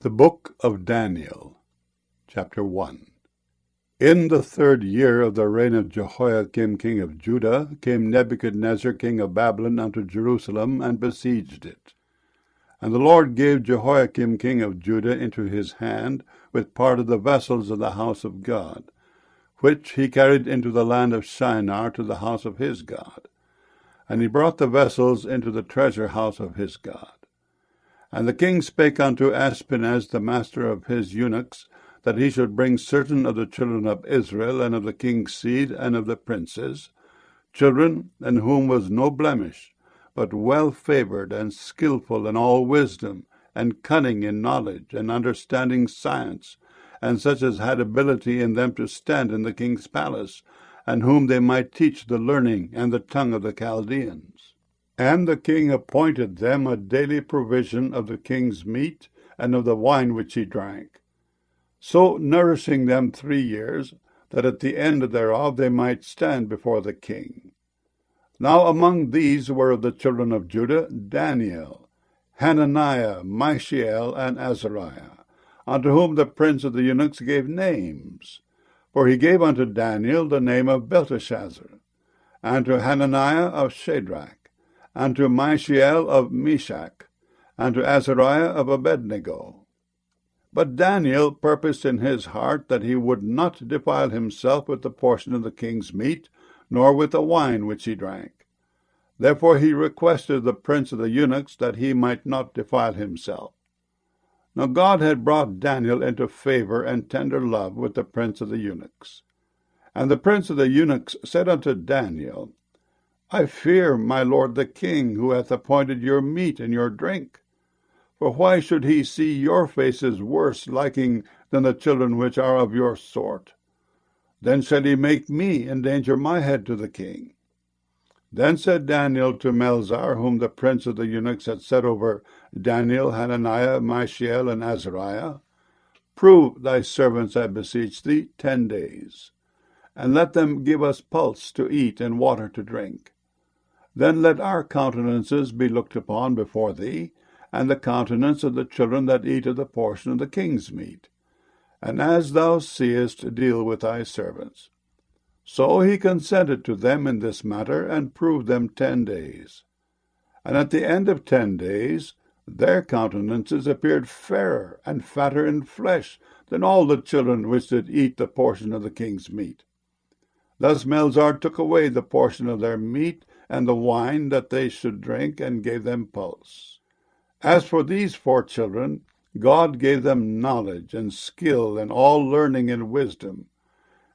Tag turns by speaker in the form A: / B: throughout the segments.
A: The Book of Daniel, Chapter 1. In the 3rd year of the reign of Jehoiakim king of Judah came Nebuchadnezzar king of Babylon unto Jerusalem, and besieged it. And the Lord gave Jehoiakim king of Judah into his hand, with part of the vessels of the house of God, which he carried into the land of Shinar to the house of his God. And he brought the vessels into the treasure house of his God. And the king spake unto Ashpenaz, the master of his eunuchs, that he should bring certain of the children of Israel, and of the king's seed, and of the princes, children in whom was no blemish, but well favoured, and skillful in all wisdom, and cunning in knowledge, and understanding science, and such as had ability in them to stand in the king's palace, and whom they might teach the learning and the tongue of the Chaldeans. And the king appointed them a daily provision of the king's meat, and of the wine which he drank, so nourishing them 3 years, that at the end thereof they might stand before the king. Now among these were of the children of Judah Daniel, Hananiah, Mishael, and Azariah, unto whom the prince of the eunuchs gave names. For he gave unto Daniel the name of Belteshazzar, and to Hananiah of Shadrach, and to Mishael of Meshach, and to Azariah of Abednego. But Daniel purposed in his heart that he would not defile himself with the portion of the king's meat, nor with the wine which he drank. Therefore he requested the prince of the eunuchs that he might not defile himself. Now God had brought Daniel into favour and tender love with the prince of the eunuchs. And the prince of the eunuchs said unto Daniel, I fear my lord the king, who hath appointed your meat and your drink. For why should he see your faces worse liking than the children which are of your sort? Then shall he make me endanger my head to the king. Then said Daniel to Melzar, whom the prince of the eunuchs had set over Daniel, Hananiah, Mishael, and Azariah, Prove thy servants, I beseech thee, 10 days, and let them give us pulse to eat and water to drink. Then let our countenances be looked upon before thee, and the countenance of the children that eat of the portion of the king's meat. And as thou seest, deal with thy servants. So he consented to them in this matter, and proved them 10 days. And at the end of 10 days, their countenances appeared fairer and fatter in flesh than all the children which did eat the portion of the king's meat. Thus Melzar took away the portion of their meat, and the wine that they should drink, and gave them pulse. As for these 4 children, God gave them knowledge and skill and all learning and wisdom.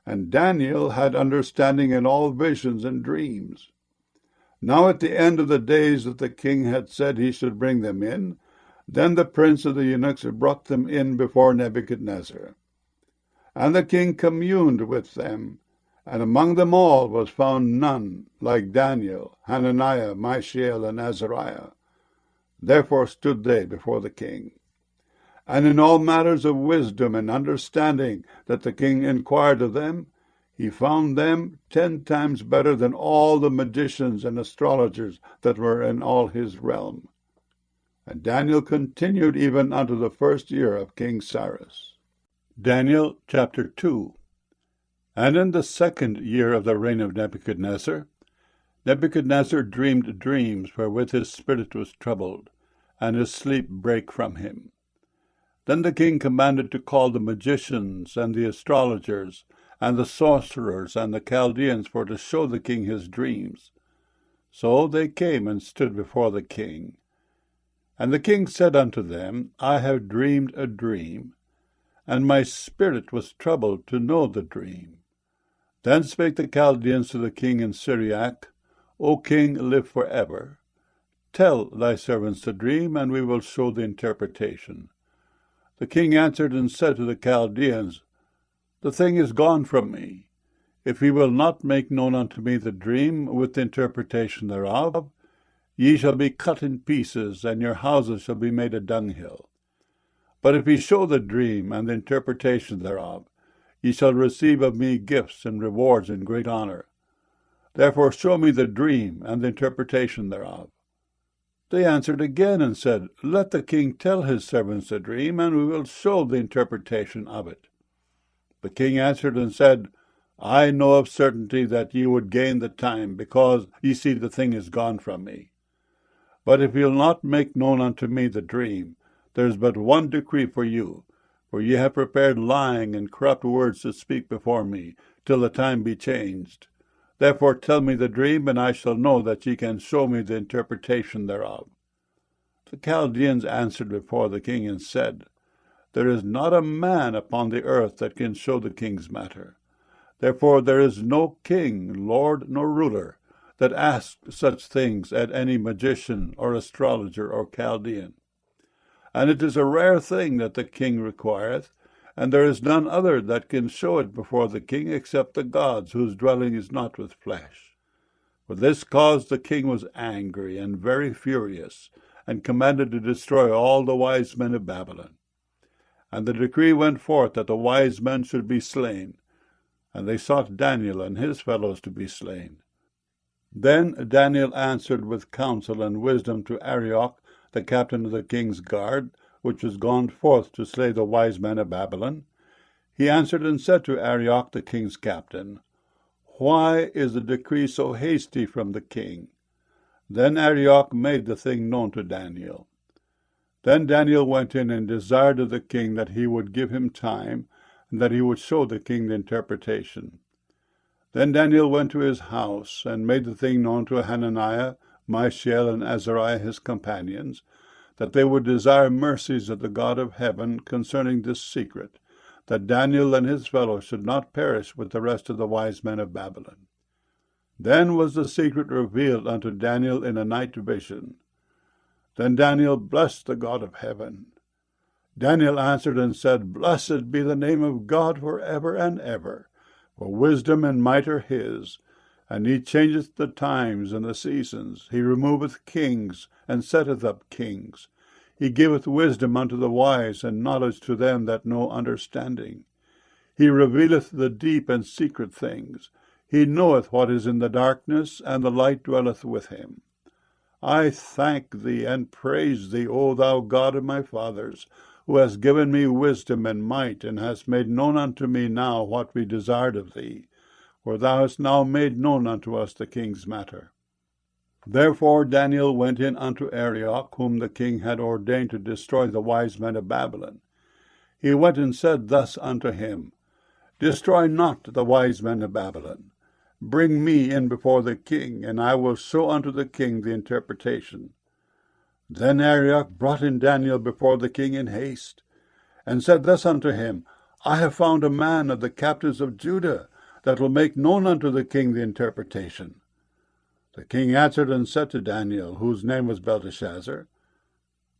A: And Daniel had understanding in all visions and dreams. Now at the end of the days that the king had said he should bring them in, then the prince of the eunuchs brought them in before Nebuchadnezzar. And the king communed with them, and among them all was found none like Daniel, Hananiah, Mishael, and Azariah. Therefore stood they before the king. And in all matters of wisdom and understanding that the king inquired of them, he found them 10 times better than all the magicians and astrologers that were in all his realm. And Daniel continued even unto the 1st year of King Cyrus. Daniel chapter 2. And in the 2nd year of the reign of Nebuchadnezzar, Nebuchadnezzar dreamed dreams wherewith his spirit was troubled, and his sleep brake from him. Then the king commanded to call the magicians, and the astrologers, and the sorcerers, and the Chaldeans, for to show the king his dreams. So they came and stood before the king. And the king said unto them, I have dreamed a dream, and my spirit was troubled to know the dream. Then spake the Chaldeans to the king in Syriac, O king, live for ever. Tell thy servants the dream, and we will show the interpretation. The king answered and said to the Chaldeans, The thing is gone from me. If ye will not make known unto me the dream with the interpretation thereof, ye shall be cut in pieces, and your houses shall be made a dunghill. But if ye show the dream and the interpretation thereof, ye shall receive of me gifts and rewards and great honour. Therefore show me the dream and the interpretation thereof. They answered again and said, Let the king tell his servants the dream, and we will show the interpretation of it. The king answered and said, I know of certainty that ye would gain the time, because ye see the thing is gone from me. But if ye will not make known unto me the dream, there is but one decree for you, for ye have prepared lying and corrupt words to speak before me, till the time be changed. Therefore tell me the dream, and I shall know that ye can show me the interpretation thereof. The Chaldeans answered before the king and said, There is not a man upon the earth that can show the king's matter. Therefore there is no king, lord, nor ruler, that asks such things at any magician or astrologer or Chaldean. And it is a rare thing that the king requireth, and there is none other that can show it before the king except the gods, whose dwelling is not with flesh. For this cause the king was angry and very furious, and commanded to destroy all the wise men of Babylon. And the decree went forth that the wise men should be slain, and they sought Daniel and his fellows to be slain. Then Daniel answered with counsel and wisdom to Arioch, the captain of the king's guard, which was gone forth to slay the wise men of Babylon. He answered and said to Arioch, the king's captain, Why is the decree so hasty from the king? Then Arioch made the thing known to Daniel. Then Daniel went in and desired of the king that he would give him time, and that he would show the king the interpretation. Then Daniel went to his house, and made the thing known to Hananiah, Mishael, and Azariah his companions, that they would desire mercies of the God of heaven concerning this secret, that Daniel and his fellows should not perish with the rest of the wise men of Babylon. Then was the secret revealed unto Daniel in a night vision. Then Daniel blessed the God of heaven. Daniel answered and said, Blessed be the name of God for ever and ever, for wisdom and might are his, and he changeth the times and the seasons. He removeth kings, and setteth up kings. He giveth wisdom unto the wise, and knowledge to them that know understanding. He revealeth the deep and secret things. He knoweth what is in the darkness, and the light dwelleth with him. I thank thee and praise thee, O thou God of my fathers, who hast given me wisdom and might, and hast made known unto me now what we desired of thee. For thou hast now made known unto us the king's matter. Therefore Daniel went in unto Arioch, whom the king had ordained to destroy the wise men of Babylon. He went and said thus unto him, Destroy not the wise men of Babylon. Bring me in before the king, and I will show unto the king the interpretation. Then Arioch brought in Daniel before the king in haste, and said thus unto him, I have found a man of the captives of Judah, that will make known unto the king the interpretation. The king answered and said to Daniel, whose name was Belteshazzar,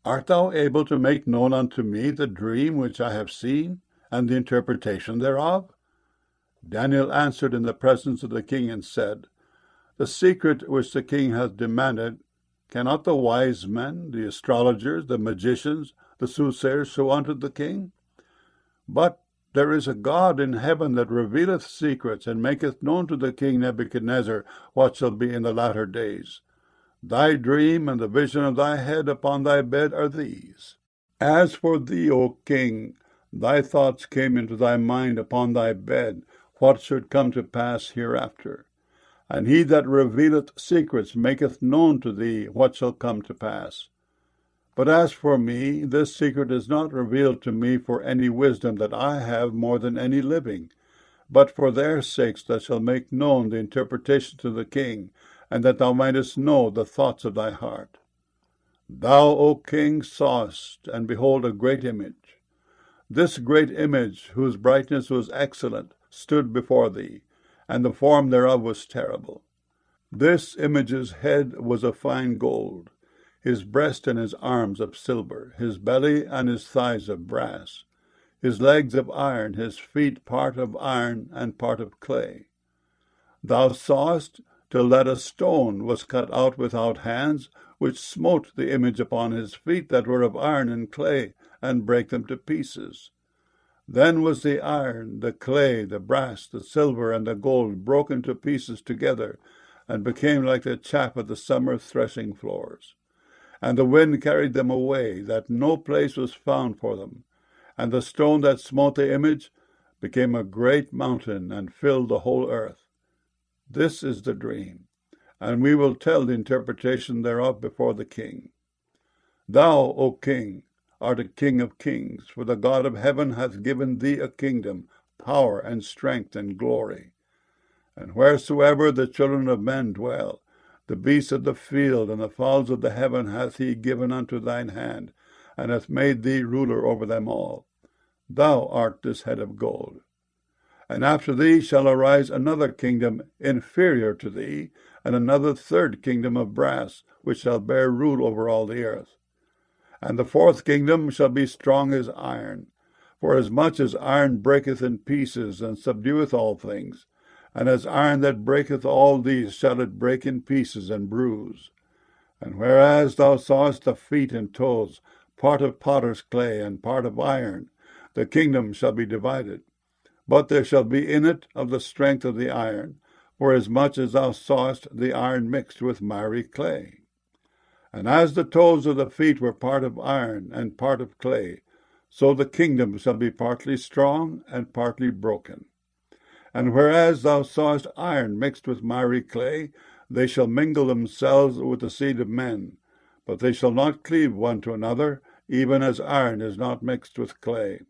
A: Art thou able to make known unto me the dream which I have seen, and the interpretation thereof? Daniel answered in the presence of the king and said, The secret which the king hath demanded, cannot the wise men, the astrologers, the magicians, the soothsayers show unto the king? But there is a God in heaven that revealeth secrets, and maketh known to the king Nebuchadnezzar what shall be in the latter days. Thy dream and the vision of thy head upon thy bed are these. As for thee, O king, thy thoughts came into thy mind upon thy bed, what should come to pass hereafter. And he that revealeth secrets maketh known to thee what shall come to pass. But as for me, this secret is not revealed to me for any wisdom that I have more than any living, but for their sakes that shall make known the interpretation to the king, and that thou mightest know the thoughts of thy heart. Thou, O king, sawest, and behold, a great image. This great image, whose brightness was excellent, stood before thee, and the form thereof was terrible. This image's head was of fine gold, his breast and his arms of silver, his belly and his thighs of brass, his legs of iron, his feet part of iron and part of clay. Thou sawest till that a stone was cut out without hands, which smote the image upon his feet that were of iron and clay, and brake them to pieces. Then was the iron, the clay, the brass, the silver, and the gold broken to pieces together, and became like the chaff of the summer threshing floors. And the wind carried them away, that no place was found for them. And the stone that smote the image became a great mountain, and filled the whole earth. This is the dream, and we will tell the interpretation thereof before the king. Thou, O king, art a king of kings, for the God of heaven hath given thee a kingdom, power, and strength, and glory. And wheresoever the children of men dwell, the beasts of the field and the fowls of the heaven hath he given unto thine hand, and hath made thee ruler over them all. Thou art this head of gold. And after thee shall arise another kingdom inferior to thee, and another third kingdom of brass, which shall bear rule over all the earth. And the fourth kingdom shall be strong as iron, for as much as iron breaketh in pieces, and subdueth all things, and as iron that breaketh all these shall it break in pieces and bruise. And whereas thou sawest the feet and toes, part of potter's clay and part of iron, the kingdom shall be divided. But there shall be in it of the strength of the iron, forasmuch as thou sawest the iron mixed with miry clay. And as the toes of the feet were part of iron and part of clay, so the kingdom shall be partly strong and partly broken. And whereas thou sawest iron mixed with miry clay, they shall mingle themselves with the seed of men, but they shall not cleave one to another, even as iron is not mixed with clay.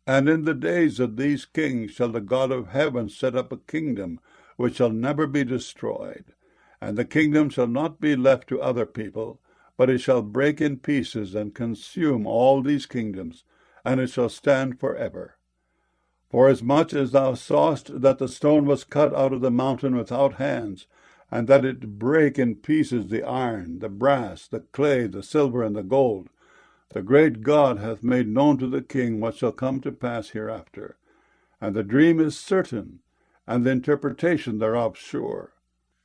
A: And in the days of these kings shall the God of heaven set up a kingdom which shall never be destroyed. And the kingdom shall not be left to other people, but it shall break in pieces and consume all these kingdoms, and it shall stand forever. Forasmuch as thou sawest that the stone was cut out of the mountain without hands, and that it brake in pieces the iron, the brass, the clay, the silver, and the gold, the great God hath made known to the king what shall come to pass hereafter. And the dream is certain, and the interpretation thereof sure.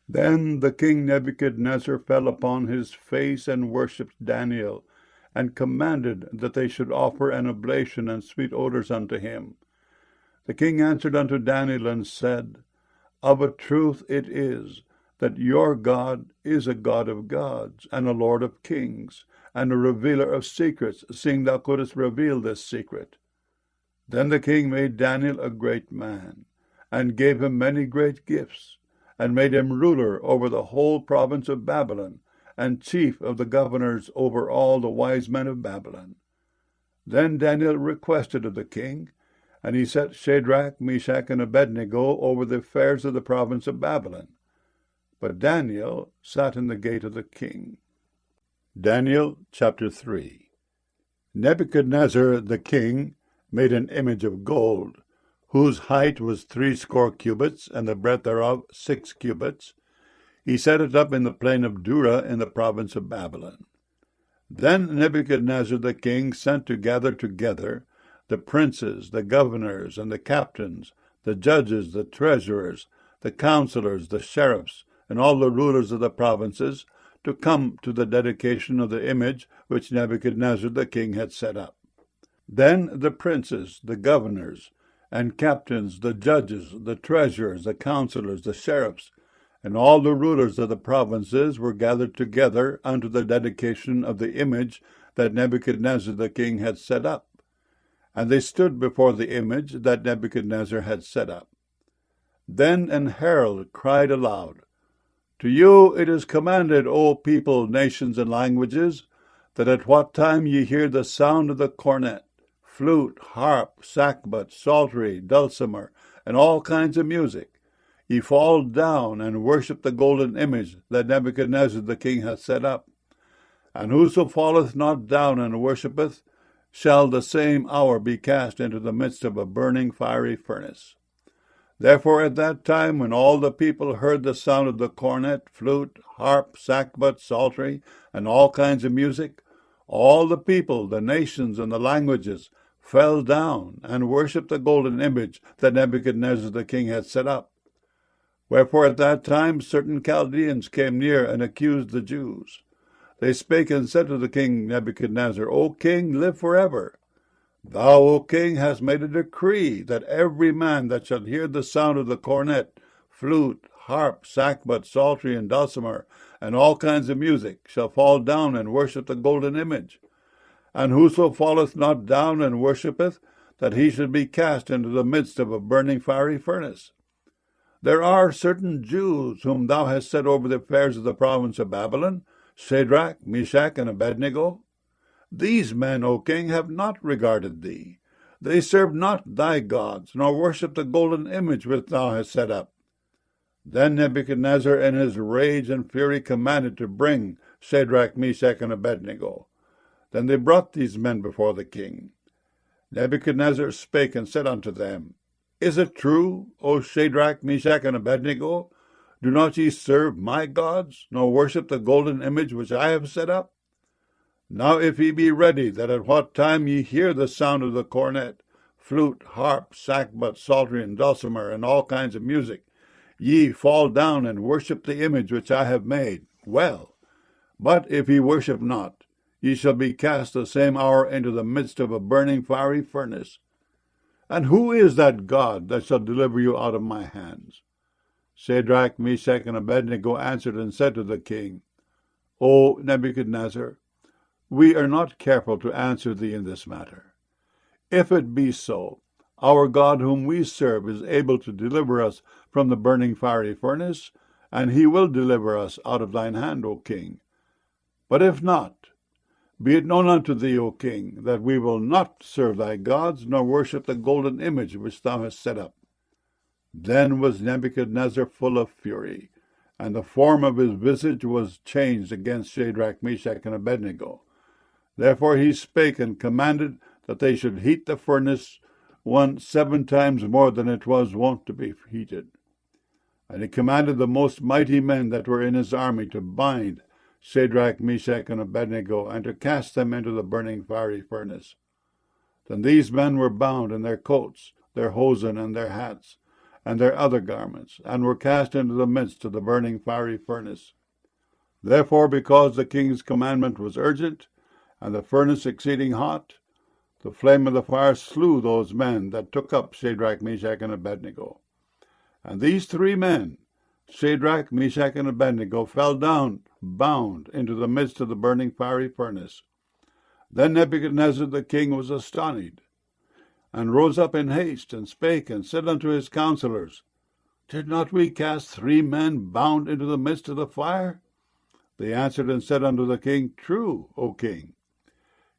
A: Then the king Nebuchadnezzar fell upon his face and worshipped Daniel, and commanded that they should offer an oblation and sweet odors unto him. The king answered unto Daniel and said, Of a truth it is, that your God is a God of gods, and a Lord of kings, and a revealer of secrets, seeing thou couldst reveal this secret. Then the king made Daniel a great man, and gave him many great gifts, and made him ruler over the whole province of Babylon, and chief of the governors over all the wise men of Babylon. Then Daniel requested of the king, and he set Shadrach, Meshach, and Abednego over the affairs of the province of Babylon. But Daniel sat in the gate of the king. Daniel chapter 3. Nebuchadnezzar the king made an image of gold, whose height was 60 cubits, and the breadth thereof 6 cubits. He set it up in the plain of Dura in the province of Babylon. Then Nebuchadnezzar the king sent to gather together the princes, the governors, and the captains, the judges, the treasurers, the counselors, the sheriffs, and all the rulers of the provinces, to come to the dedication of the image which Nebuchadnezzar the king had set up. Then the princes, the governors, and captains, the judges, the treasurers, the counselors, the sheriffs, and all the rulers of the provinces were gathered together unto the dedication of the image that Nebuchadnezzar the king had set up. And they stood before the image that Nebuchadnezzar had set up. Then an herald cried aloud, To you it is commanded, O people, nations, and languages, that at what time ye hear the sound of the cornet, flute, harp, sackbut, psaltery, dulcimer, and all kinds of music, ye fall down and worship the golden image that Nebuchadnezzar the king hath set up. And whoso falleth not down and worshippeth, shall the same hour be cast into the midst of a burning fiery furnace. Therefore at that time, when all the people heard the sound of the cornet, flute, harp, sackbut, psaltery, and all kinds of music, all the people, the nations, and the languages fell down and worshipped the golden image that Nebuchadnezzar the king had set up. Wherefore at that time certain Chaldeans came near and accused the Jews. They spake and said to the king Nebuchadnezzar, O king, live forever. Thou, O king, hast made a decree that every man that shall hear the sound of the cornet, flute, harp, sackbut, psaltery, and dulcimer, and all kinds of music, shall fall down and worship the golden image. And whoso falleth not down and worshippeth, that he should be cast into the midst of a burning fiery furnace. There are certain Jews whom thou hast set over the affairs of the province of Babylon, Shadrach, Meshach, and Abednego. These men, O king, have not regarded thee. They serve not thy gods, nor worship the golden image which thou hast set up. Then Nebuchadnezzar in his rage and fury commanded to bring Shadrach, Meshach, and Abednego. Then they brought these men before the king. Nebuchadnezzar spake and said unto them, Is it true, O Shadrach, Meshach, and Abednego? Do not ye serve my gods, nor worship the golden image which I have set up? Now if ye be ready, that at what time ye hear the sound of the cornet, flute, harp, sackbut, psaltery, and dulcimer, and all kinds of music, ye fall down and worship the image which I have made, well. But if ye worship not, ye shall be cast the same hour into the midst of a burning fiery furnace. And who is that God that shall deliver you out of my hands? Shadrach, Meshach, and Abednego answered and said to the king, O Nebuchadnezzar, we are not careful to answer thee in this matter. If it be so, our God whom we serve is able to deliver us from the burning fiery furnace, and he will deliver us out of thine hand, O king. But if not, be it known unto thee, O king, that we will not serve thy gods, nor worship the golden image which thou hast set up. Then was Nebuchadnezzar full of fury, and the form of his visage was changed against Shadrach, Meshach, and Abednego. Therefore he spake and commanded that they should heat the furnace 7 times more than it was wont to be heated. And he commanded the most mighty men that were in his army to bind Shadrach, Meshach, and Abednego, and to cast them into the burning fiery furnace. Then these men were bound in their coats, their hosen, and their hats, and their other garments, and were cast into the midst of the burning fiery furnace. Therefore, because the king's commandment was urgent, and the furnace exceeding hot, the flame of the fire slew those men that took up Shadrach, Meshach, and Abednego. And these 3 men, Shadrach, Meshach, and Abednego, fell down, bound, into the midst of the burning fiery furnace. Then Nebuchadnezzar the king was astonished, and rose up in haste, and spake, and said unto his counselors, Did not we cast 3 men bound into the midst of the fire? They answered and said unto the king, True, O king.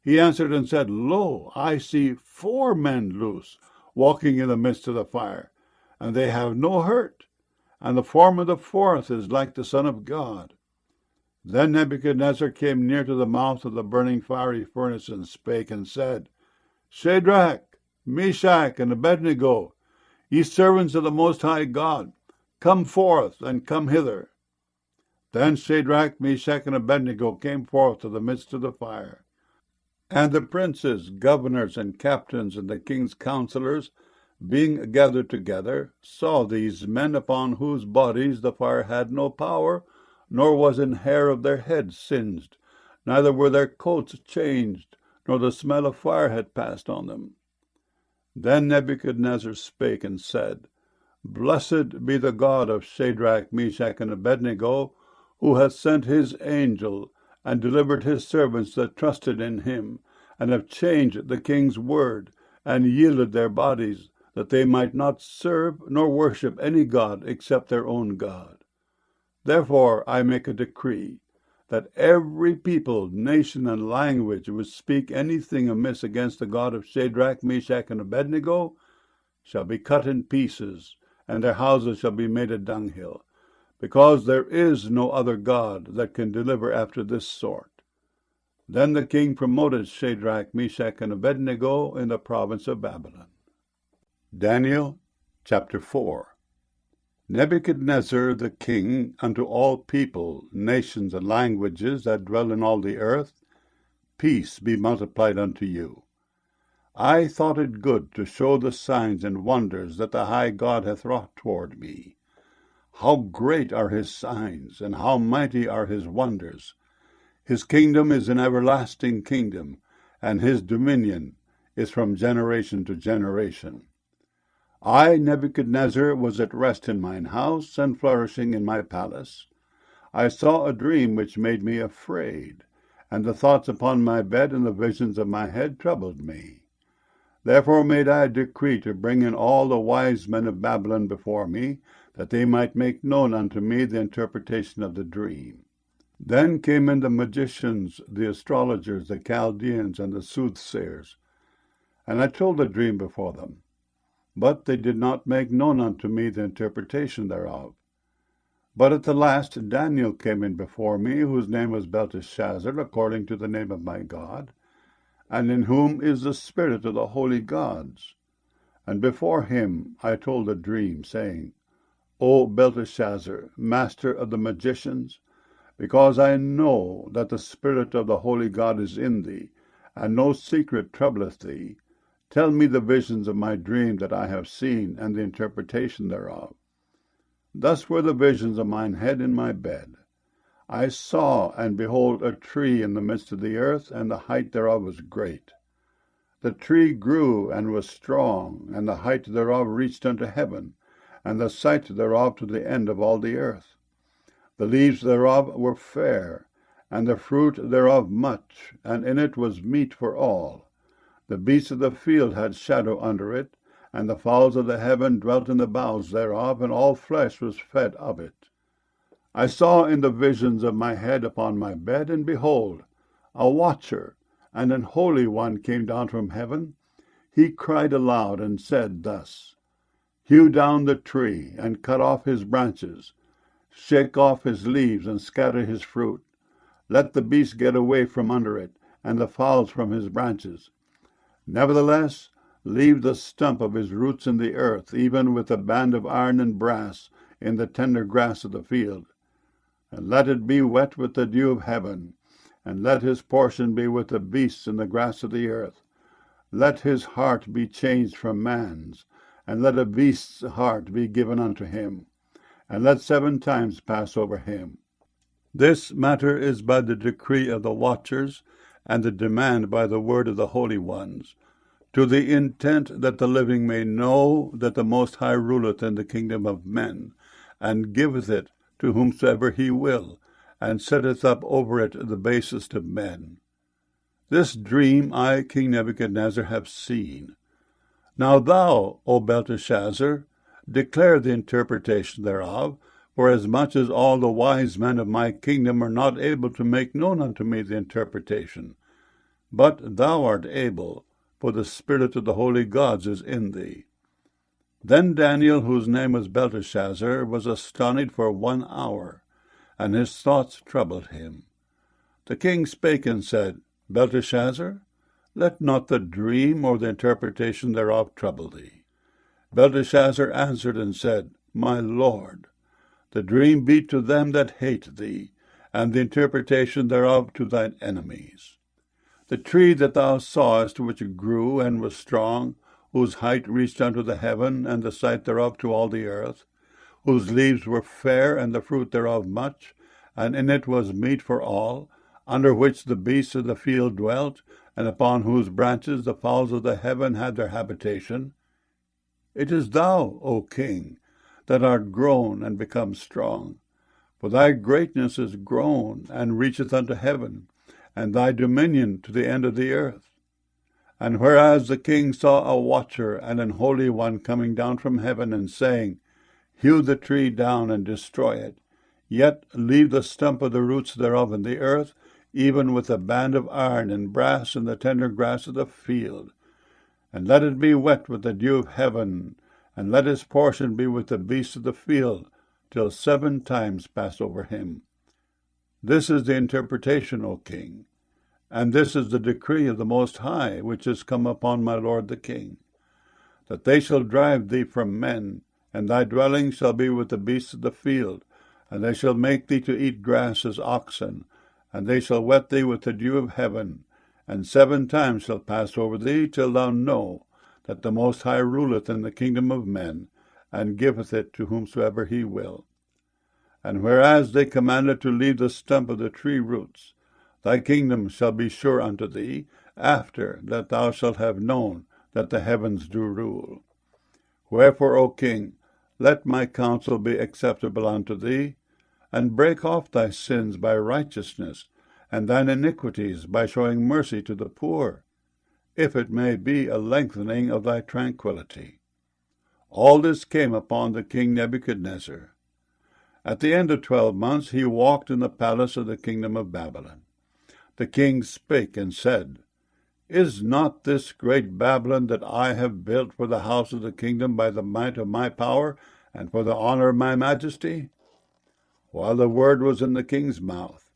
A: He answered and said, Lo, I see 4 men loose, walking in the midst of the fire, and they have no hurt, and the form of the 4th is like the Son of God. Then Nebuchadnezzar came near to the mouth of the burning fiery furnace, and spake and said, Shadrach, Meshach, and Abednego, ye servants of the Most High God, come forth, and come hither. Then Shadrach, Meshach, and Abednego came forth to the midst of the fire. And the princes, governors, and captains, and the king's counselors, being gathered together, saw these men upon whose bodies the fire had no power, nor was an hair of their heads singed, neither were their coats changed, nor the smell of fire had passed on them. Then Nebuchadnezzar spake and said, Blessed be the God of Shadrach, Meshach, and Abednego, who hath sent his angel, and delivered his servants that trusted in him, and have changed the king's word, and yielded their bodies, that they might not serve nor worship any god except their own God. Therefore I make a decree, that every people, nation, and language which speak anything amiss against the God of Shadrach, Meshach, and Abednego shall be cut in pieces, and their houses shall be made a dunghill, because there is no other God that can deliver after this sort. Then the king promoted Shadrach, Meshach, and Abednego in the province of Babylon. Daniel chapter 4. Nebuchadnezzar the king, unto all people, nations, and languages that dwell in all the earth, peace be multiplied unto you. I thought it good to show the signs and wonders that the high God hath wrought toward me. How great are his signs, and how mighty are his wonders! His kingdom is an everlasting kingdom, and his dominion is from generation to generation. I, Nebuchadnezzar, was at rest in mine house, and flourishing in my palace. I saw a dream which made me afraid, and the thoughts upon my bed and the visions of my head troubled me. Therefore made I a decree to bring in all the wise men of Babylon before me, that they might make known unto me the interpretation of the dream. Then came in the magicians, the astrologers, the Chaldeans, and the soothsayers, and I told the dream before them. But they did not make known unto me the interpretation thereof. But at the last Daniel came in before me, whose name was Belteshazzar, according to the name of my God, and in whom is the spirit of the holy gods. And before him I told a dream, saying, O Belteshazzar, master of the magicians, because I know that the spirit of the holy God is in thee, and no secret troubleth thee, tell me the visions of my dream that I have seen, and the interpretation thereof. Thus were the visions of mine head in my bed. I saw, and behold, a tree in the midst of the earth, and the height thereof was great. The tree grew and was strong, and the height thereof reached unto heaven, and the sight thereof to the end of all the earth. The leaves thereof were fair, and the fruit thereof much, and in it was meat for all. The beasts of the field had shadow under it, and the fowls of the heaven dwelt in the boughs thereof, and all flesh was fed of it. I saw in the visions of my head upon my bed, and behold, a watcher, and an holy one came down from heaven. He cried aloud, and said thus, Hew down the tree, and cut off his branches, shake off his leaves, and scatter his fruit. Let the beasts get away from under it, and the fowls from his branches. Nevertheless, leave the stump of his roots in the earth, even with a band of iron and brass in the tender grass of the field. And let it be wet with the dew of heaven, and let his portion be with the beasts in the grass of the earth. Let his heart be changed from man's, and let a beast's heart be given unto him, and let 7 times pass over him. This matter is by the decree of the watchers, and the demand by the word of the holy ones, to the intent that the living may know that the Most High ruleth in the kingdom of men, and giveth it to whomsoever he will, and setteth up over it the basest of men. This dream I, King Nebuchadnezzar, have seen. Now thou, O Belteshazzar, declare the interpretation thereof, forasmuch as all the wise men of my kingdom are not able to make known unto me the interpretation. But thou art able, for the spirit of the holy gods is in thee. Then Daniel, whose name was Belteshazzar, was astonished for 1 hour, and his thoughts troubled him. The king spake and said, Belteshazzar, let not the dream or the interpretation thereof trouble thee. Belteshazzar answered and said, My lord, the dream be to them that hate thee, and the interpretation thereof to thine enemies. The tree that thou sawest, which grew and was strong, whose height reached unto the heaven, and the sight thereof to all the earth, whose leaves were fair, and the fruit thereof much, and in it was meat for all, under which the beasts of the field dwelt, and upon whose branches the fowls of the heaven had their habitation. It is thou, O king, that art grown and become strong. For thy greatness is grown, and reacheth unto heaven, and thy dominion to the end of the earth. And whereas the king saw a watcher and an holy one coming down from heaven, and saying, Hew the tree down and destroy it, yet leave the stump of the roots thereof in the earth, even with a band of iron and brass in the tender grass of the field. And let it be wet with the dew of heaven, and let his portion be with the beasts of the field, till 7 times pass over him. This is the interpretation, O king, and this is the decree of the Most High, which is come upon my lord the king, that they shall drive thee from men, and thy dwelling shall be with the beasts of the field, and they shall make thee to eat grass as oxen, and they shall wet thee with the dew of heaven, and 7 times shall pass over thee, till thou know that the Most High ruleth in the kingdom of men, and giveth it to whomsoever he will. And whereas they commanded to leave the stump of the tree roots, thy kingdom shall be sure unto thee, after that thou shalt have known that the heavens do rule. Wherefore, O king, let my counsel be acceptable unto thee, and break off thy sins by righteousness, and thine iniquities by showing mercy to the poor, if it may be a lengthening of thy tranquillity. All this came upon the king Nebuchadnezzar. At the end of 12 months he walked in the palace of the kingdom of Babylon. The king spake and said, Is not this great Babylon that I have built for the house of the kingdom by the might of my power, and for the honor of my majesty? While the word was in the king's mouth,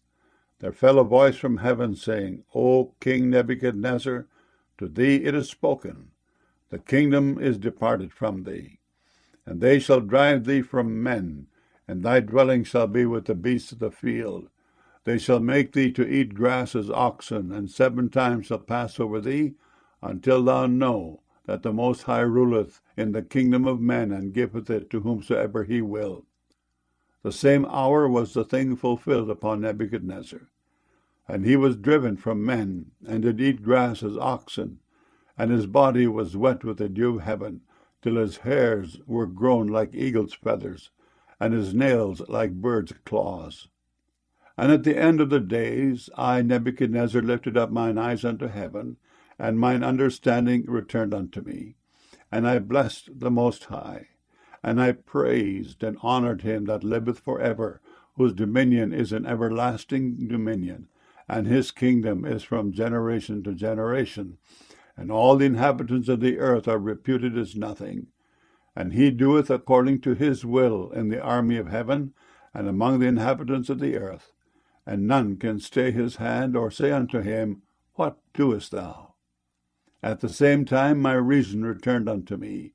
A: there fell a voice from heaven, saying, O King Nebuchadnezzar, to thee it is spoken, the kingdom is departed from thee, and they shall drive thee from men, and thy dwelling shall be with the beasts of the field. They shall make thee to eat grass as oxen, and 7 times shall pass over thee, until thou know that the Most High ruleth in the kingdom of men, and giveth it to whomsoever he will. The same hour was the thing fulfilled upon Nebuchadnezzar. And he was driven from men, and did eat grass as oxen, and his body was wet with the dew of heaven, till his hairs were grown like eagle's feathers, and his nails like birds' claws. And at the end of the days I, Nebuchadnezzar, lifted up mine eyes unto heaven, and mine understanding returned unto me. And I blessed the Most High, and I praised and honored him that liveth for ever, whose dominion is an everlasting dominion, and his kingdom is from generation to generation. And all the inhabitants of the earth are reputed as nothing. And he doeth according to his will in the army of heaven, and among the inhabitants of the earth. And none can stay his hand, or say unto him, What doest thou? At the same time my reason returned unto me,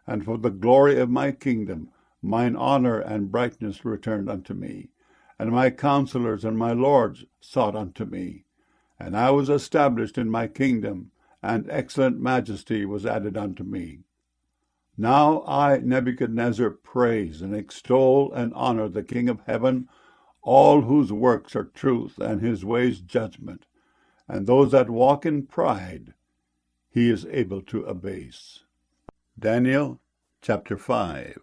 A: and for the glory of my kingdom mine honor and brightness returned unto me, and my counselors and my lords sought unto me. And I was established in my kingdom, and excellent majesty was added unto me. Now I, Nebuchadnezzar, praise and extol and honor the King of heaven, all whose works are truth, and his ways judgment, and those that walk in pride he is able to abase. Daniel chapter 5.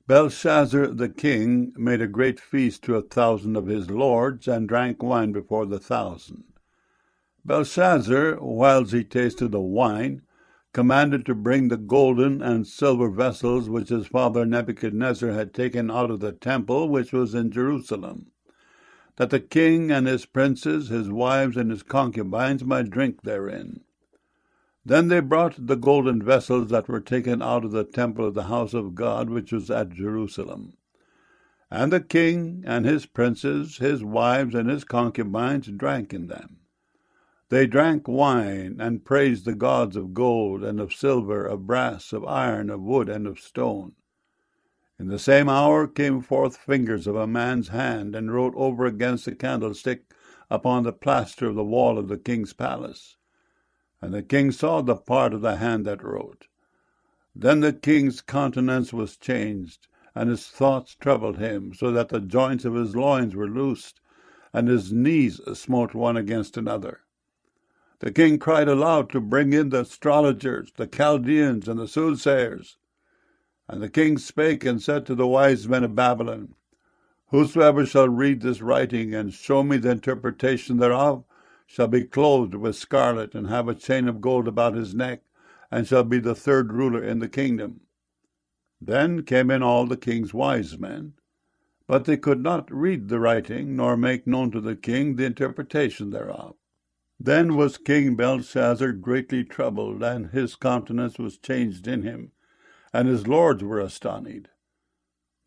A: Belshazzar the king made a great feast to 1,000 of his lords, and drank wine before the 1,000. Belshazzar, whiles he tasted the wine, commanded to bring the golden and silver vessels which his father Nebuchadnezzar had taken out of the temple which was in Jerusalem, that the king and his princes, his wives, and his concubines might drink therein. Then they brought the golden vessels that were taken out of the temple of the house of God which was at Jerusalem. And the king and his princes, his wives, and his concubines drank in them. They drank wine, and praised the gods of gold, and of silver, of brass, of iron, of wood, and of stone. In the same hour came forth fingers of a man's hand, and wrote over against the candlestick upon the plaster of the wall of the king's palace. And the king saw the part of the hand that wrote. Then the king's countenance was changed, and his thoughts troubled him, so that the joints of his loins were loosed, and his knees smote one against another. The king cried aloud to bring in the astrologers, the Chaldeans, and the soothsayers. And the king spake and said to the wise men of Babylon, Whosoever shall read this writing, and show me the interpretation thereof, shall be clothed with scarlet, and have a chain of gold about his neck, and shall be the 3rd ruler in the kingdom. Then came in all the king's wise men, but they could not read the writing, nor make known to the king the interpretation thereof. Then was King Belshazzar greatly troubled, and his countenance was changed in him, and his lords were astonished.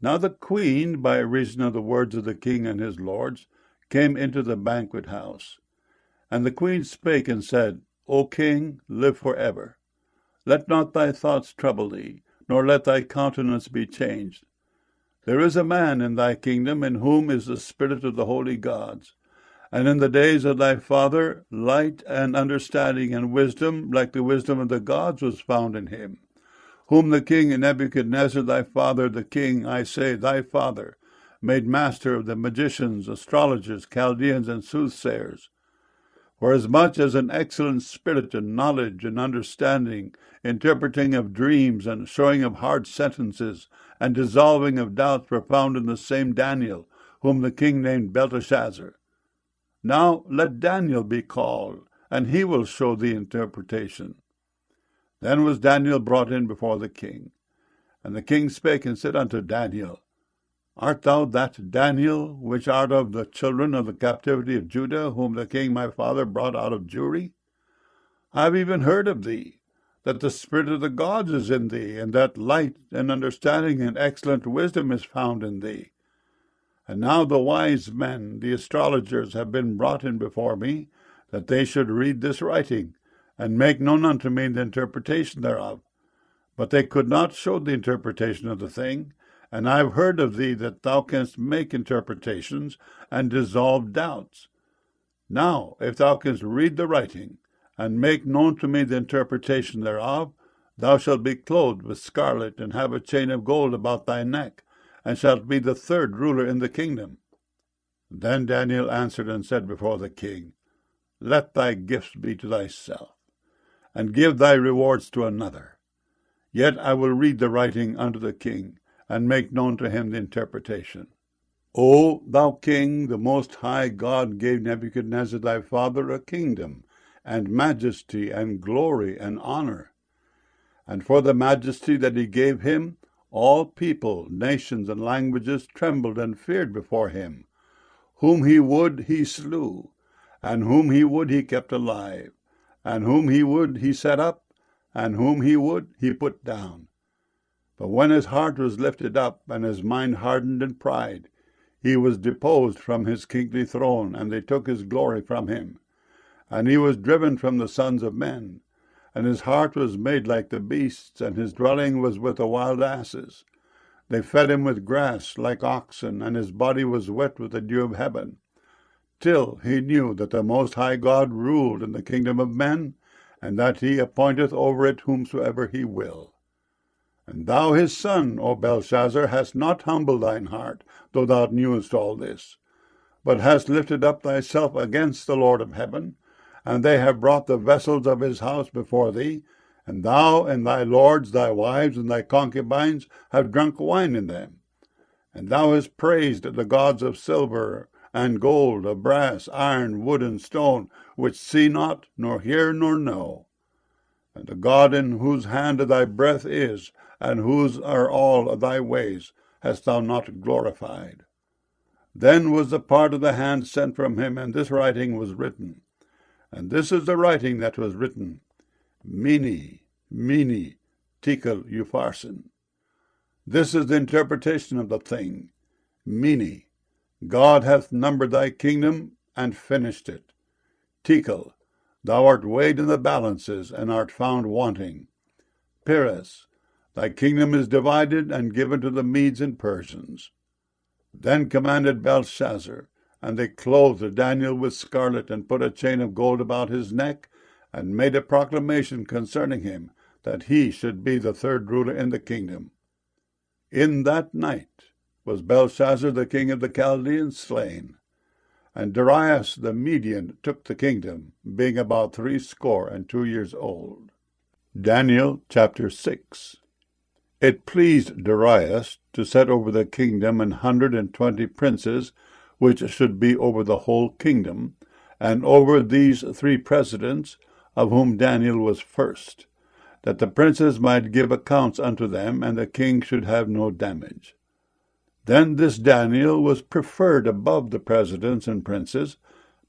A: Now the queen, by reason of the words of the king and his lords, came into the banquet house. And the queen spake and said, O king, live for ever. Let not thy thoughts trouble thee, nor let thy countenance be changed. There is a man in thy kingdom in whom is the spirit of the holy gods. And in the days of thy father, light and understanding and wisdom, like the wisdom of the gods, was found in him, whom the king Nebuchadnezzar thy father, the king, I say, thy father, made master of the magicians, astrologers, Chaldeans, and soothsayers. For as much as an excellent spirit and knowledge and understanding, interpreting of dreams and showing of hard sentences, and dissolving of doubts were found in the same Daniel, whom the king named Belteshazzar. Now let Daniel be called, and he will show the interpretation. Then was Daniel brought in before the king. And the king spake and said unto Daniel, Art thou that Daniel, which art of the children of the captivity of Judah, whom the king my father brought out of Jewry? I have even heard of thee, that the spirit of the gods is in thee, and that light and understanding and excellent wisdom is found in thee. And now the wise men, the astrologers, have been brought in before me, that they should read this writing, and make known unto me the interpretation thereof. But they could not show the interpretation of the thing, and I have heard of thee that thou canst make interpretations, and dissolve doubts. Now, if thou canst read the writing, and make known to me the interpretation thereof, thou shalt be clothed with scarlet, and have a chain of gold about thy neck, and shalt be the third ruler in the kingdom. Then Daniel answered and said before the king, Let thy gifts be to thyself, and give thy rewards to another. Yet I will read the writing unto the king, and make known to him the interpretation. O thou king, the Most High God gave Nebuchadnezzar thy father a kingdom, and majesty, and glory, and honor. And for the majesty that he gave him, all people, nations, and languages trembled and feared before him. Whom he would, he slew, and whom he would, he kept alive, and whom he would, he set up, and whom he would, he put down. But when his heart was lifted up, and his mind hardened in pride, he was deposed from his kingly throne, and they took his glory from him. And he was driven from the sons of men, and his heart was made like the beasts, and his dwelling was with the wild asses. They fed him with grass like oxen, and his body was wet with the dew of heaven, till he knew that the Most High God ruled in the kingdom of men, and that he appointeth over it whomsoever he will. And thou his son, O Belshazzar, hast not humbled thine heart, though thou knewest all this, but hast lifted up thyself against the Lord of heaven, and they have brought the vessels of his house before thee, and thou and thy lords, thy wives, and thy concubines have drunk wine in them. And thou hast praised the gods of silver and gold, of brass, iron, wood, and stone, which see not, nor hear, nor know. And the God in whose hand thy breath is, and whose are all thy ways, hast thou not glorified. Then was the part of the hand sent from him, and this writing was written. And this is the writing that was written, Mene, Mene, Tekel, Upharsin. This is the interpretation of the thing. Mene, God hath numbered thy kingdom, and finished it. Tekel, thou art weighed in the balances, and art found wanting. Peres, thy kingdom is divided, and given to the Medes and Persians. Then commanded Belshazzar, and they clothed Daniel with scarlet, and put a chain of gold about his neck, and made a proclamation concerning him, that he should be the third ruler in the kingdom. In that night was Belshazzar the king of the Chaldeans slain, and Darius the Median took the kingdom, being about 62 years old. Daniel chapter 6. It pleased Darius to set over the kingdom 120 princes, which should be over the whole kingdom, and over these 3 presidents, of whom Daniel was first, that the princes might give accounts unto them, and the king should have no damage. Then this Daniel was preferred above the presidents and princes,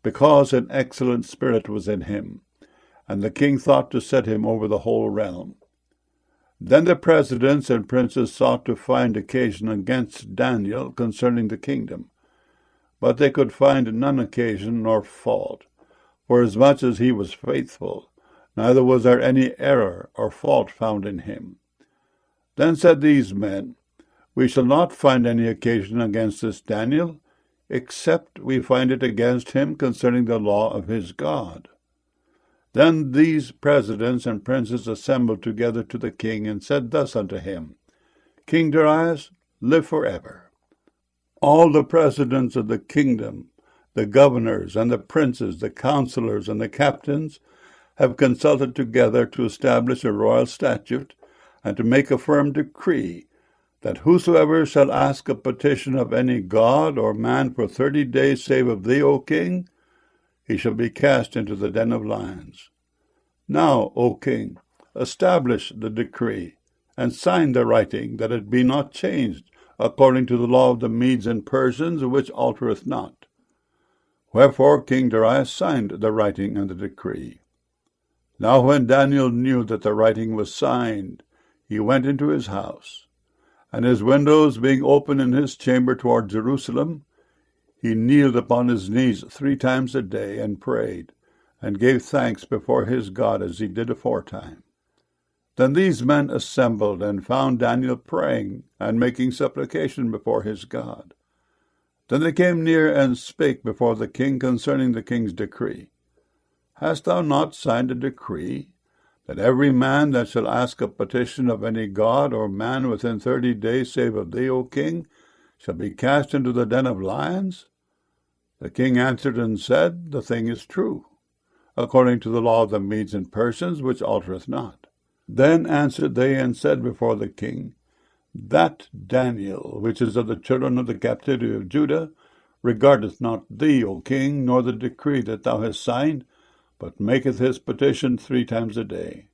A: because an excellent spirit was in him, and the king thought to set him over the whole realm. Then the presidents and princes sought to find occasion against Daniel concerning the kingdom, but they could find none occasion nor fault, forasmuch as he was faithful, neither was there any error or fault found in him. Then said these men, We shall not find any occasion against this Daniel, except we find it against him concerning the law of his God. Then these presidents and princes assembled together to the king, and said thus unto him, King Darius, live forever. All the presidents of the kingdom, the governors and the princes, the counselors and the captains, have consulted together to establish a royal statute, and to make a firm decree, that whosoever shall ask a petition of any god or man for 30 days, save of thee, O king, he shall be cast into the den of lions. Now, O king, establish the decree, and sign the writing, that it be not changed, according to the law of the Medes and Persians, which altereth not. Wherefore King Darius signed the writing and the decree. Now when Daniel knew that the writing was signed, he went into his house, and his windows being open in his chamber toward Jerusalem, he kneeled upon his knees 3 times a day, and prayed, and gave thanks before his God, as he did aforetime. Then these men assembled, and found Daniel praying, and making supplication before his God. Then they came near, and spake before the king concerning the king's decree. Hast thou not signed a decree, that every man that shall ask a petition of any god or man within 30 days, save of thee, O king, shall be cast into the den of lions? The king answered and said, The thing is true, according to the law of the Medes and Persians, which altereth not. Then answered they and said before the king, That Daniel, which is of the children of the captivity of Judah, regardeth not thee, O king, nor the decree that thou hast signed, but maketh his petition 3 times a day.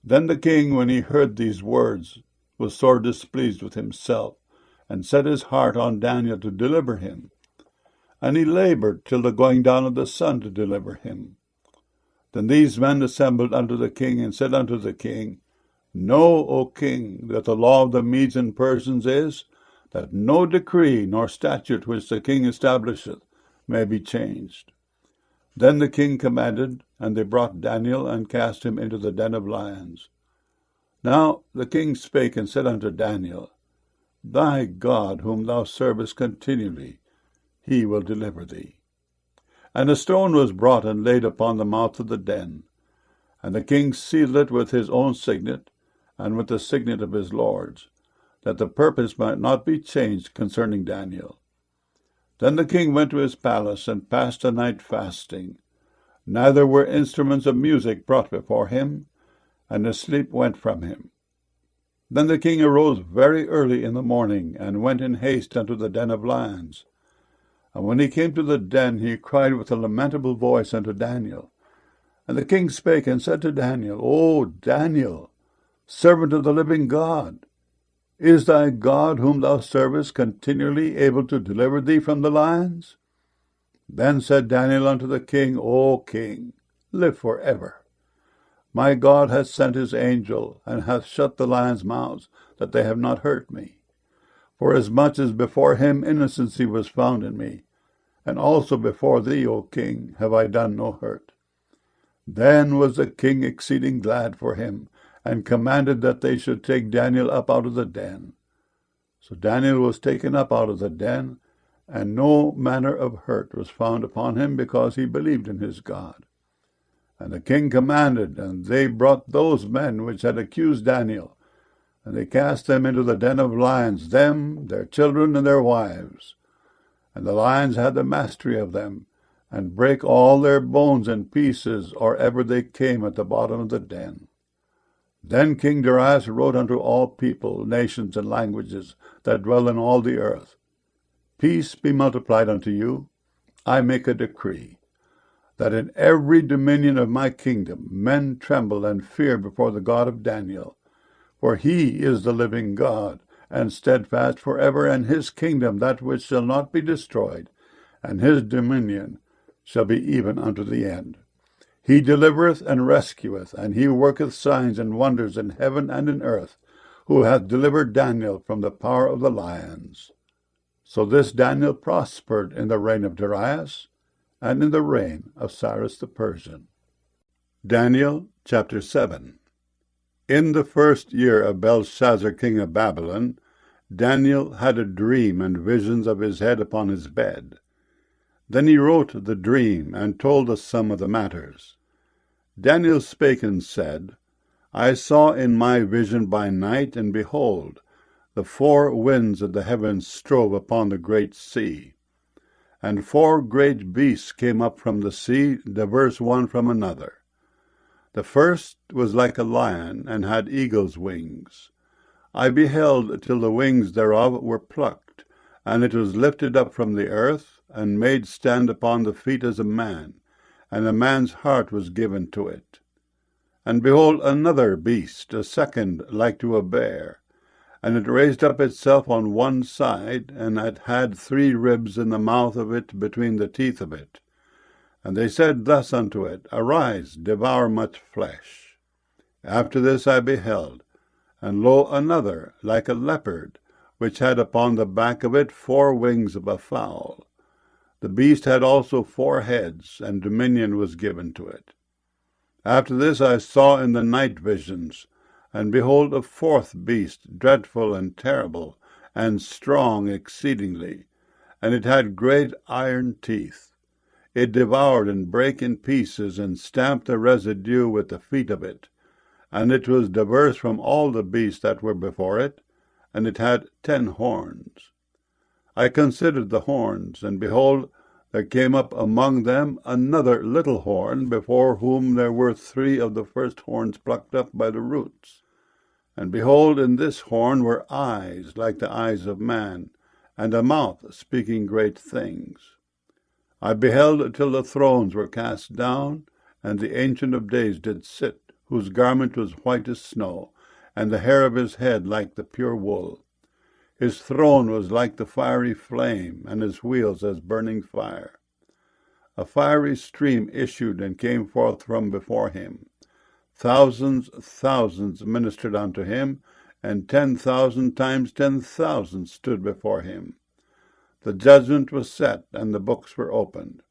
A: Then the king, when he heard these words, was sore displeased with himself, and set his heart on Daniel to deliver him. And he labored till the going down of the sun to deliver him. Then these men assembled unto the king, and said unto the king, Know, O king, that the law of the Medes and Persians is, that no decree nor statute which the king establisheth may be changed. Then the king commanded, and they brought Daniel, and cast him into the den of lions. Now the king spake and said unto Daniel, Thy God, whom thou servest continually, he will deliver thee. And a stone was brought and laid upon the mouth of the den. And the king sealed it with his own signet, and with the signet of his lords, that the purpose might not be changed concerning Daniel. Then the king went to his palace, and passed a night fasting. Neither were instruments of music brought before him, and the sleep went from him. Then the king arose very early in the morning, and went in haste unto the den of lions. And when he came to the den, he cried with a lamentable voice unto Daniel. And the king spake and said to Daniel, O Daniel, servant of the living God, is thy God, whom thou servest, continually able to deliver thee from the lions? Then said Daniel unto the king, O king, live forever. My God hath sent his angel, and hath shut the lions' mouths, that they have not hurt me. Forasmuch as before him innocency was found in me, and also before thee, O king, have I done no hurt. Then was the king exceeding glad for him, and commanded that they should take Daniel up out of the den. So Daniel was taken up out of the den, and no manner of hurt was found upon him, because he believed in his God. And the king commanded, and they brought those men which had accused Daniel, and they cast them into the den of lions, them, their children, and their wives. And the lions had the mastery of them, and brake all their bones in pieces, or ever they came at the bottom of the den. Then King Darius wrote unto all people, nations, and languages that dwell in all the earth, Peace be multiplied unto you. I make a decree, that in every dominion of my kingdom men tremble and fear before the God of Daniel. For he is the living God, and steadfast forever, and his kingdom that which shall not be destroyed, and his dominion shall be even unto the end. He delivereth and rescueth, and he worketh signs and wonders in heaven and in earth, who hath delivered Daniel from the power of the lions. So this Daniel prospered in the reign of Darius, and in the reign of Cyrus the Persian. Daniel chapter 7. In the 1st year of Belshazzar king of Babylon, Daniel had a dream and visions of his head upon his bed. Then he wrote the dream, and told us some of the matters. Daniel spake and said, I saw in my vision by night, and behold, the 4 winds of the heavens strove upon the great sea. And 4 great beasts came up from the sea, diverse one from another. The first was like a lion, and had eagle's wings. I beheld till the wings thereof were plucked, and it was lifted up from the earth, and made stand upon the feet as a man, and a man's heart was given to it. And behold, another beast, a second, like to a bear, and it raised up itself on one side, and it had 3 ribs in the mouth of it between the teeth of it. And they said thus unto it, Arise, devour much flesh. After this I beheld, and lo, another, like a leopard, which had upon the back of it 4 wings of a fowl. The beast had also 4 heads, and dominion was given to it. After this I saw in the night visions, and behold, a 4th beast, dreadful and terrible, and strong exceedingly, and it had great iron teeth. It devoured and brake in pieces, and stamped the residue with the feet of it. And it was diverse from all the beasts that were before it, and it had 10 horns. I considered the horns, and behold, there came up among them another little horn, before whom there were 3 of the first horns plucked up by the roots. And behold, in this horn were eyes like the eyes of man, and a mouth speaking great things. I beheld till the thrones were cast down, and the Ancient of Days did sit, whose garment was white as snow, and the hair of his head like the pure wool. His throne was like the fiery flame, and his wheels as burning fire. A fiery stream issued and came forth from before him. Thousands ministered unto him, and 10,000 times 10,000 stood before him. The judgment was set, and the books were opened.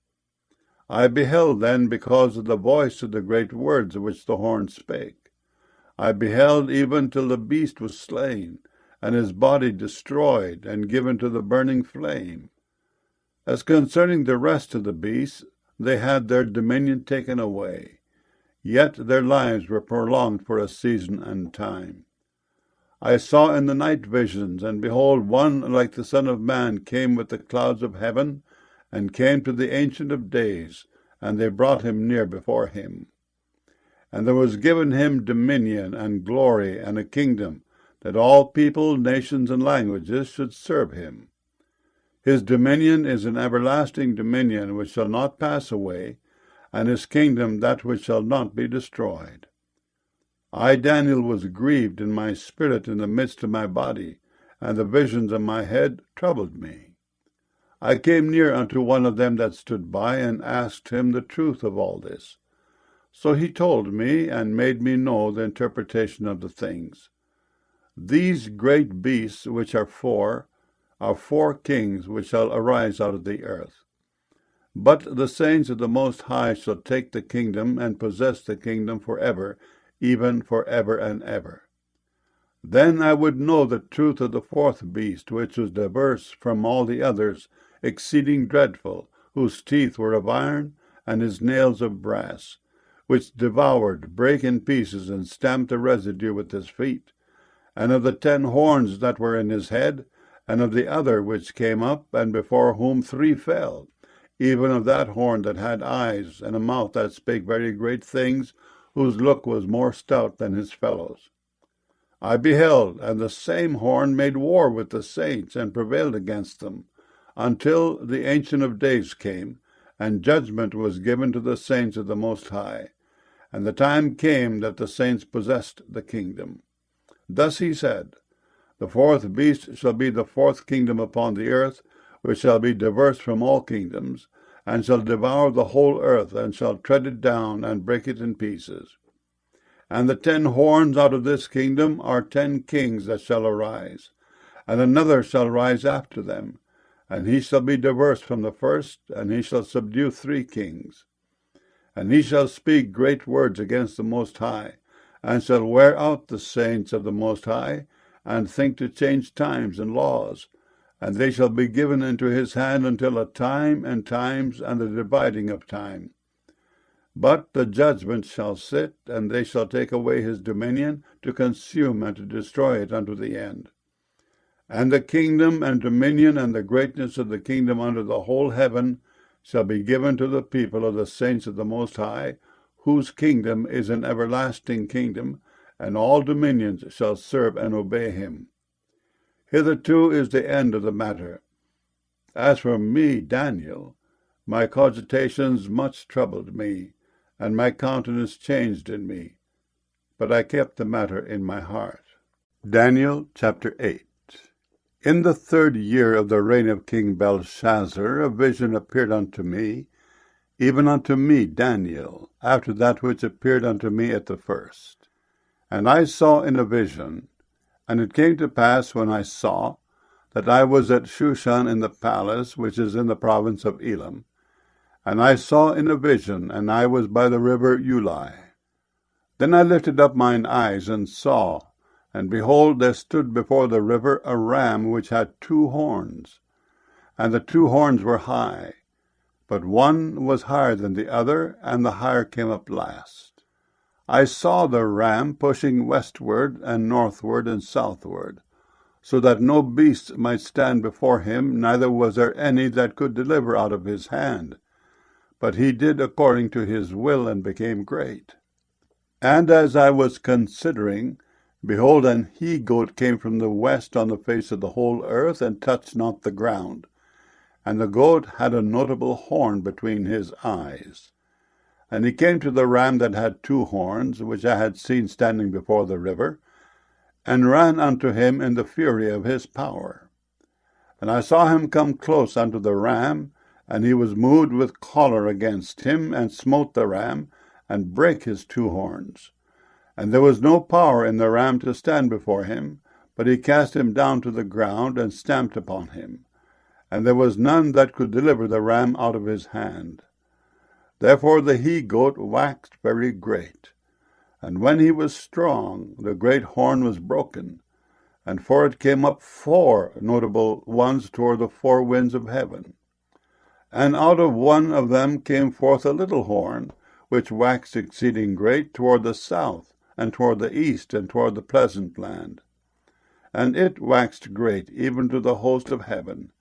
A: I beheld then because of the voice of the great words which the horn spake. I beheld even till the beast was slain, and his body destroyed, and given to the burning flame. As concerning the rest of the beasts, they had their dominion taken away, yet their lives were prolonged for a season and time. I saw in the night visions, and behold, one like the Son of Man came with the clouds of heaven, and came to the Ancient of Days, and they brought him near before him. And there was given him dominion and glory and a kingdom, that all people, nations, and languages should serve him. His dominion is an everlasting dominion which shall not pass away, and his kingdom that which shall not be destroyed. I, Daniel, was grieved in my spirit in the midst of my body, and the visions of my head troubled me. I came near unto one of them that stood by, and asked him the truth of all this. So he told me, and made me know the interpretation of the things. These great beasts, which are 4 kings which shall arise out of the earth. But the saints of the Most High shall take the kingdom, and possess the kingdom forever, even forever and ever. Then I would know the truth of the 4th beast, which was diverse from all the others, exceeding dreadful, whose teeth were of iron, and his nails of brass, which devoured, brake in pieces, and stamped the residue with his feet, and of the 10 horns that were in his head, and of the other which came up, and before whom 3 fell, even of that horn that had eyes, and a mouth that spake very great things, whose look was more stout than his fellows. I beheld, and the same horn made war with the saints, and prevailed against them, until the Ancient of Days came, and judgment was given to the saints of the Most High. And the time came that the saints possessed the kingdom. Thus he said, The 4th beast shall be the 4th kingdom upon the earth, which shall be diverse from all kingdoms, and shall devour the whole earth, and shall tread it down, and break it in pieces. And the 10 horns out of this kingdom are 10 kings that shall arise, and another shall rise after them, and he shall be diverse from the first, and he shall subdue 3 kings. And he shall speak great words against the Most High, and shall wear out the saints of the Most High, and think to change times and laws, and they shall be given into his hand until a time and times and the dividing of time. But the judgment shall sit, and they shall take away his dominion, to consume and to destroy it unto the end. And the kingdom and dominion and the greatness of the kingdom under the whole heaven shall be given to the people of the saints of the Most High, whose kingdom is an everlasting kingdom, and all dominions shall serve and obey him. Hitherto is the end of the matter. As for me, Daniel, my cogitations much troubled me, and my countenance changed in me. But I kept the matter in my heart. Daniel chapter 8. In the 3rd year of the reign of King Belshazzar, a vision appeared unto me, even unto me, Daniel, after that which appeared unto me at the first. And I saw in a vision, and it came to pass when I saw, that I was at Shushan in the palace, which is in the province of Elam. And I saw in a vision, and I was by the river Ulai. Then I lifted up mine eyes, and saw, and behold, there stood before the river a ram which had 2 horns. And the 2 horns were high, but one was higher than the other, and the higher came up last. I saw the ram pushing westward and northward and southward, so that no beast might stand before him, neither was there any that could deliver out of his hand. But he did according to his will, and became great. And as I was considering, behold, an he-goat came from the west on the face of the whole earth, and touched not the ground. And the goat had a notable horn between his eyes. And he came to the ram that had 2 horns, which I had seen standing before the river, and ran unto him in the fury of his power. And I saw him come close unto the ram, and he was moved with choler against him, and smote the ram, and brake his 2 horns. And there was no power in the ram to stand before him, but he cast him down to the ground, and stamped upon him. And there was none that could deliver the ram out of his hand. Therefore the he-goat waxed very great. And when he was strong, the great horn was broken, and for it came up 4 notable ones toward the 4 winds of heaven. And out of one of them came forth a little horn, which waxed exceeding great toward the south, and toward the east, and toward the pleasant land. And it waxed great, even to the host of heaven.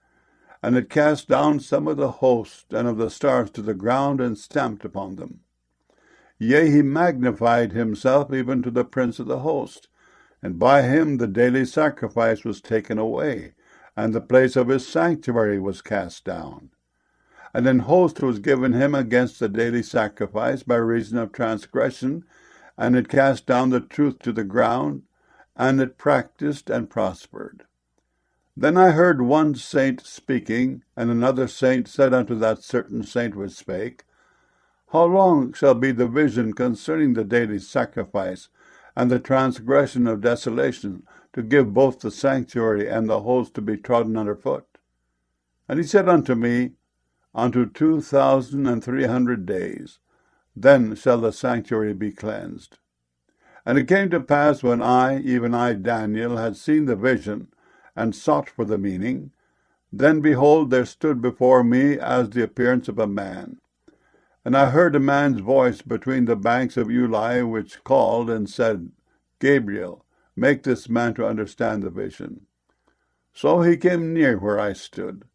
A: And it cast down some of the host and of the stars to the ground, and stamped upon them. Yea, he magnified himself even to the prince of the host, and by him the daily sacrifice was taken away, and the place of his sanctuary was cast down. And an host was given him against the daily sacrifice by reason of transgression, and it cast down the truth to the ground, and it practiced and prospered. Then I heard one saint speaking, and another saint said unto that certain saint which spake, How long shall be the vision concerning the daily sacrifice, and the transgression of desolation, to give both the sanctuary and the host to be trodden under foot? And he said unto me, Unto 2,300 days, then shall the sanctuary be cleansed. And it came to pass, when I, even I, Daniel, had seen the vision, and sought for the meaning, then behold, there stood before me as the appearance of a man. And I heard a man's voice between the banks of Ulai, which called and said, Gabriel, make this man to understand the vision. So he came near where I stood.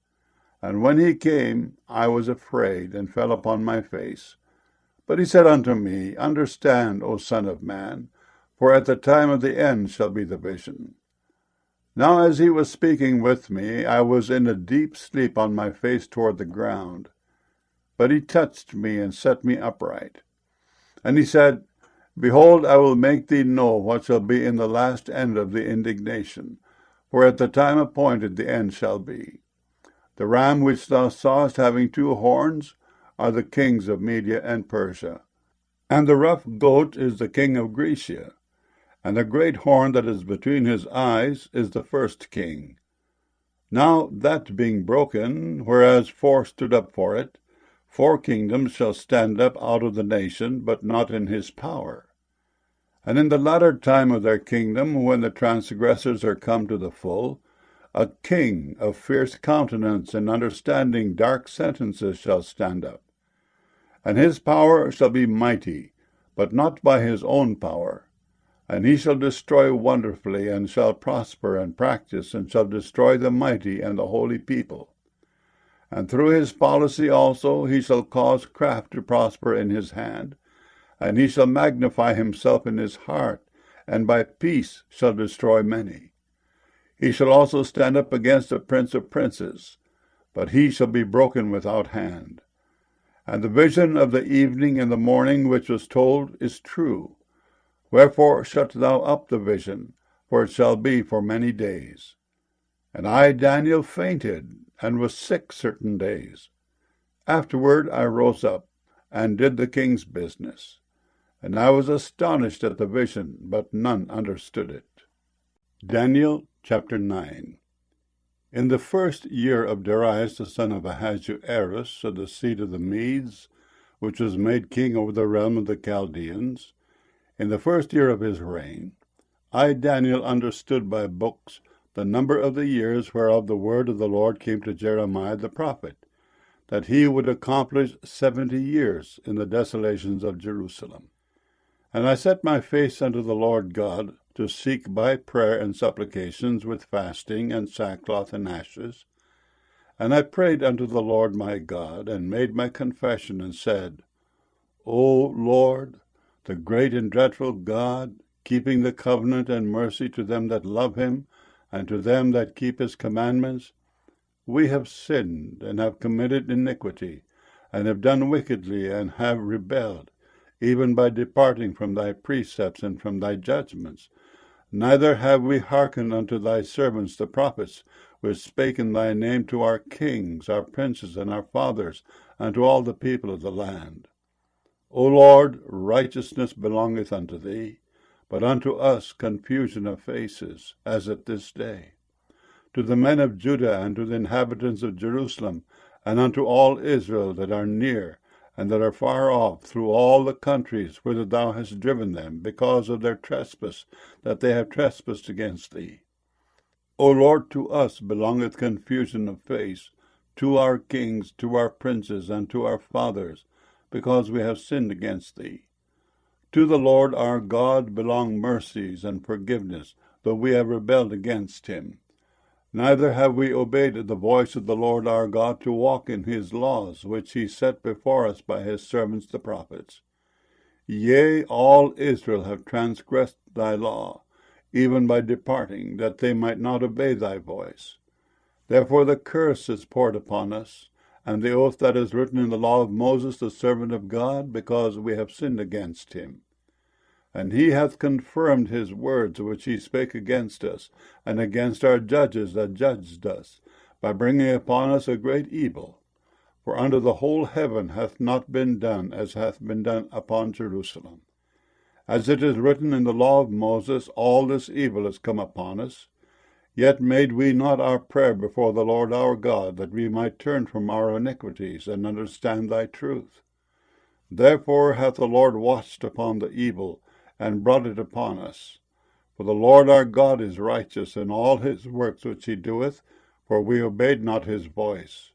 A: And when he came, I was afraid, and fell upon my face. But he said unto me, Understand, O Son of Man, for at the time of the end shall be the vision. Now as he was speaking with me, I was in a deep sleep on my face toward the ground. But he touched me, and set me upright. And he said, Behold, I will make thee know what shall be in the last end of the indignation, for at the time appointed the end shall be. The ram which thou sawest having 2 horns are the kings of Media and Persia. And the rough goat is the king of Grecia. And the great horn that is between his eyes is the first king. Now that being broken, whereas 4 stood up for it, 4 kingdoms shall stand up out of the nation, but not in his power. And in the latter time of their kingdom, when the transgressors are come to the full, a king of fierce countenance and understanding dark sentences shall stand up. And his power shall be mighty, but not by his own power. And he shall destroy wonderfully, and shall prosper and practice, and shall destroy the mighty and the holy people. And through his policy also he shall cause craft to prosper in his hand, and he shall magnify himself in his heart, and by peace shall destroy many. He shall also stand up against the prince of princes, but he shall be broken without hand. And the vision of the evening and the morning which was told is true. Wherefore shut thou up the vision, for it shall be for many days. And I, Daniel, fainted, and was sick certain days. Afterward I rose up, and did the king's business. And I was astonished at the vision, but none understood it. Daniel chapter 9. In the first year of Darius the son of Ahasuerus, of the seed of the Medes, which was made king over the realm of the Chaldeans, in the first year of his reign, I, Daniel, understood by books the number of the years whereof the word of the Lord came to Jeremiah the prophet, that he would accomplish 70 years in the desolations of Jerusalem. And I set my face unto the Lord God, to seek by prayer and supplications with fasting and sackcloth and ashes. And I prayed unto the Lord my God, and made my confession, and said, O Lord, the great and dreadful God, keeping the covenant and mercy to them that love him, and to them that keep his commandments, we have sinned, and have committed iniquity, and have done wickedly, and have rebelled, even by departing from thy precepts and from thy judgments. Neither have we hearkened unto thy servants the prophets, which spake in thy name to our kings, our princes, and our fathers, and to all the people of the land. O Lord, righteousness belongeth unto thee, but unto us confusion of faces, as at this day. To the men of Judah, and to the inhabitants of Jerusalem, and unto all Israel that are near, and that are far off, through all the countries whither thou hast driven them, because of their trespass, that they have trespassed against thee. O Lord, to us belongeth confusion of face, to our kings, to our princes, and to our fathers, because we have sinned against thee. To the Lord our God belong mercies and forgiveness, though we have rebelled against him. Neither have we obeyed the voice of the Lord our God to walk in his laws, which he set before us by his servants the prophets. Yea, all Israel have transgressed thy law, even by departing, that they might not obey thy voice. Therefore the curse is poured upon us, and the oath that is written in the law of Moses the servant of God, because we have sinned against him. And he hath confirmed his words which he spake against us, and against our judges that judged us, by bringing upon us a great evil. For under the whole heaven hath not been done as hath been done upon Jerusalem. As it is written in the law of Moses, all this evil is come upon us. Yet made we not our prayer before the Lord our God, that we might turn from our iniquities, and understand thy truth. Therefore hath the Lord watched upon the evil, and brought it upon us. For the Lord our God is righteous in all his works which he doeth, for we obeyed not his voice.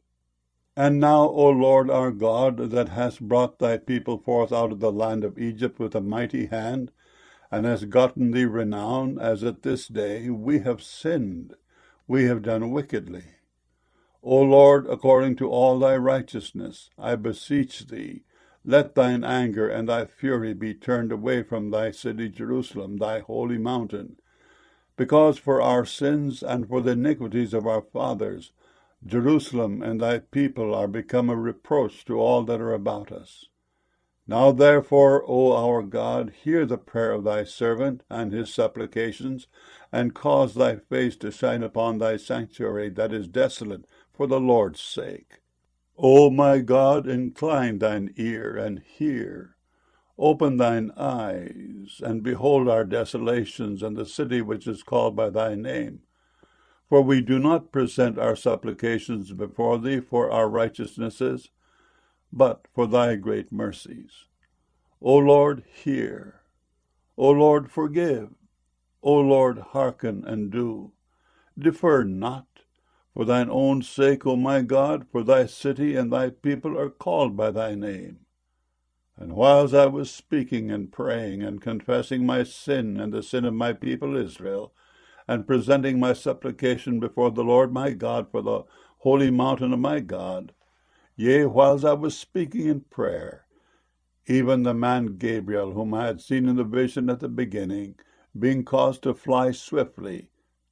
A: And now, O Lord our God, that hast brought thy people forth out of the land of Egypt with a mighty hand, and hast gotten thee renown, as at this day, we have sinned, we have done wickedly. O Lord, according to all thy righteousness, I beseech thee, let thine anger and thy fury be turned away from thy city Jerusalem, thy holy mountain, because for our sins and for the iniquities of our fathers, Jerusalem and thy people are become a reproach to all that are about us. Now therefore, O our God, hear the prayer of thy servant and his supplications, and cause thy face to shine upon thy sanctuary that is desolate, for the Lord's sake. O my God, incline thine ear and hear. Open thine eyes, and behold our desolations, and the city which is called by thy name. For we do not present our supplications before thee for our righteousnesses, but for thy great mercies. O Lord, hear. O Lord, forgive. O Lord, hearken and do. Defer not. For thine own sake, O my God, for thy city and thy people are called by thy name. And whiles I was speaking and praying and confessing my sin and the sin of my people Israel, and presenting my supplication before the Lord my God for the holy mountain of my God, yea, whiles I was speaking in prayer, even the man Gabriel, whom I had seen in the vision at the beginning, being caused to fly swiftly,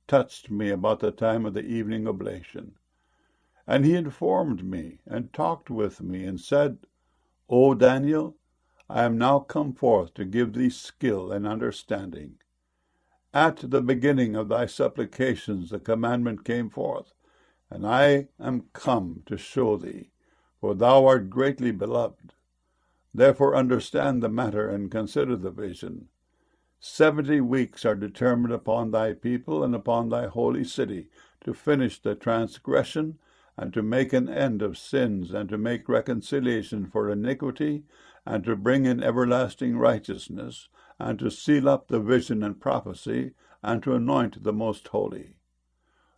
A: touched me about the time of the evening oblation. And he informed me, and talked with me, and said, O Daniel, I am now come forth to give thee skill and understanding. At the beginning of thy supplications the commandment came forth, and I am come to show thee, for thou art greatly beloved. Therefore understand the matter, and consider the vision. 70 weeks are determined upon thy people and upon thy holy city, to finish the transgression, and to make an end of sins, and to make reconciliation for iniquity, and to bring in everlasting righteousness, and to seal up the vision and prophecy, and to anoint the most holy.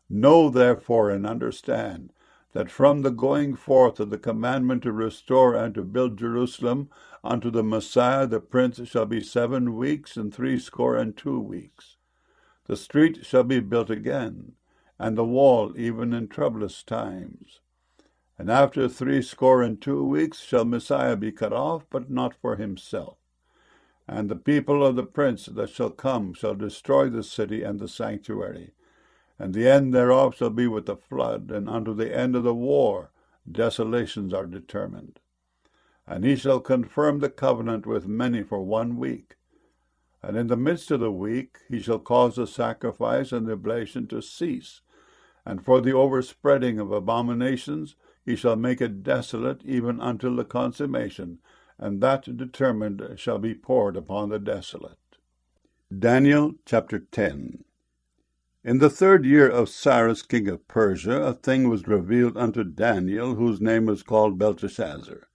A: Know therefore and understand that from the going forth of the commandment to restore and to build Jerusalem unto the Messiah the Prince shall be 7 weeks and 62 weeks. The street shall be built again, and the wall even in troublous times. And after 62 weeks shall Messiah be cut off, but not for himself. And the people of the prince that shall come shall destroy the city and the sanctuary. And the end thereof shall be with the flood, and unto the end of the war desolations are determined. And he shall confirm the covenant with many for 1 week. And in the midst of the week he shall cause the sacrifice and the oblation to cease. And for the overspreading of abominations he shall make it desolate even until the consummation, and that determined shall be poured upon the desolate. Daniel chapter 10. In the 3rd year of Cyrus king of Persia, a thing was revealed unto Daniel, whose name was called Belteshazzar.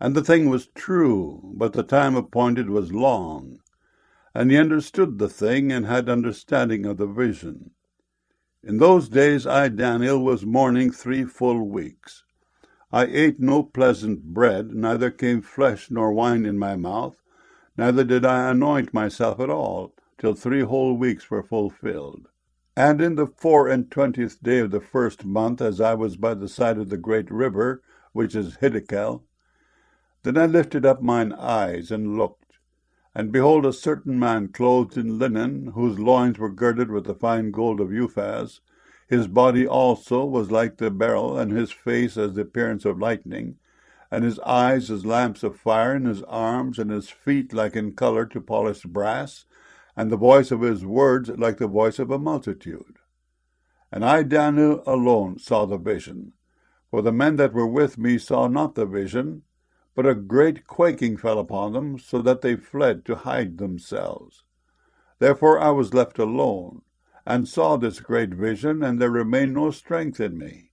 A: And the thing was true, but the time appointed was long. And he understood the thing, and had understanding of the vision. In those days I, Daniel, was mourning 3 full weeks. I ate no pleasant bread, neither came flesh nor wine in my mouth, neither did I anoint myself at all, till 3 whole weeks were fulfilled. And in the 24th day of the 1st month, as I was by the side of the great river, which is Hiddekel, then I lifted up mine eyes, and looked, and behold, a certain man clothed in linen, whose loins were girded with the fine gold of Uphaz. His body also was like the beryl, and his face as the appearance of lightning, and his eyes as lamps of fire, and his arms and his feet like in colour to polished brass, and the voice of his words like the voice of a multitude. And I, Daniel, alone saw the vision, for the men that were with me saw not the vision, but a great quaking fell upon them, so that they fled to hide themselves. Therefore I was left alone, and saw this great vision, and there remained no strength in me.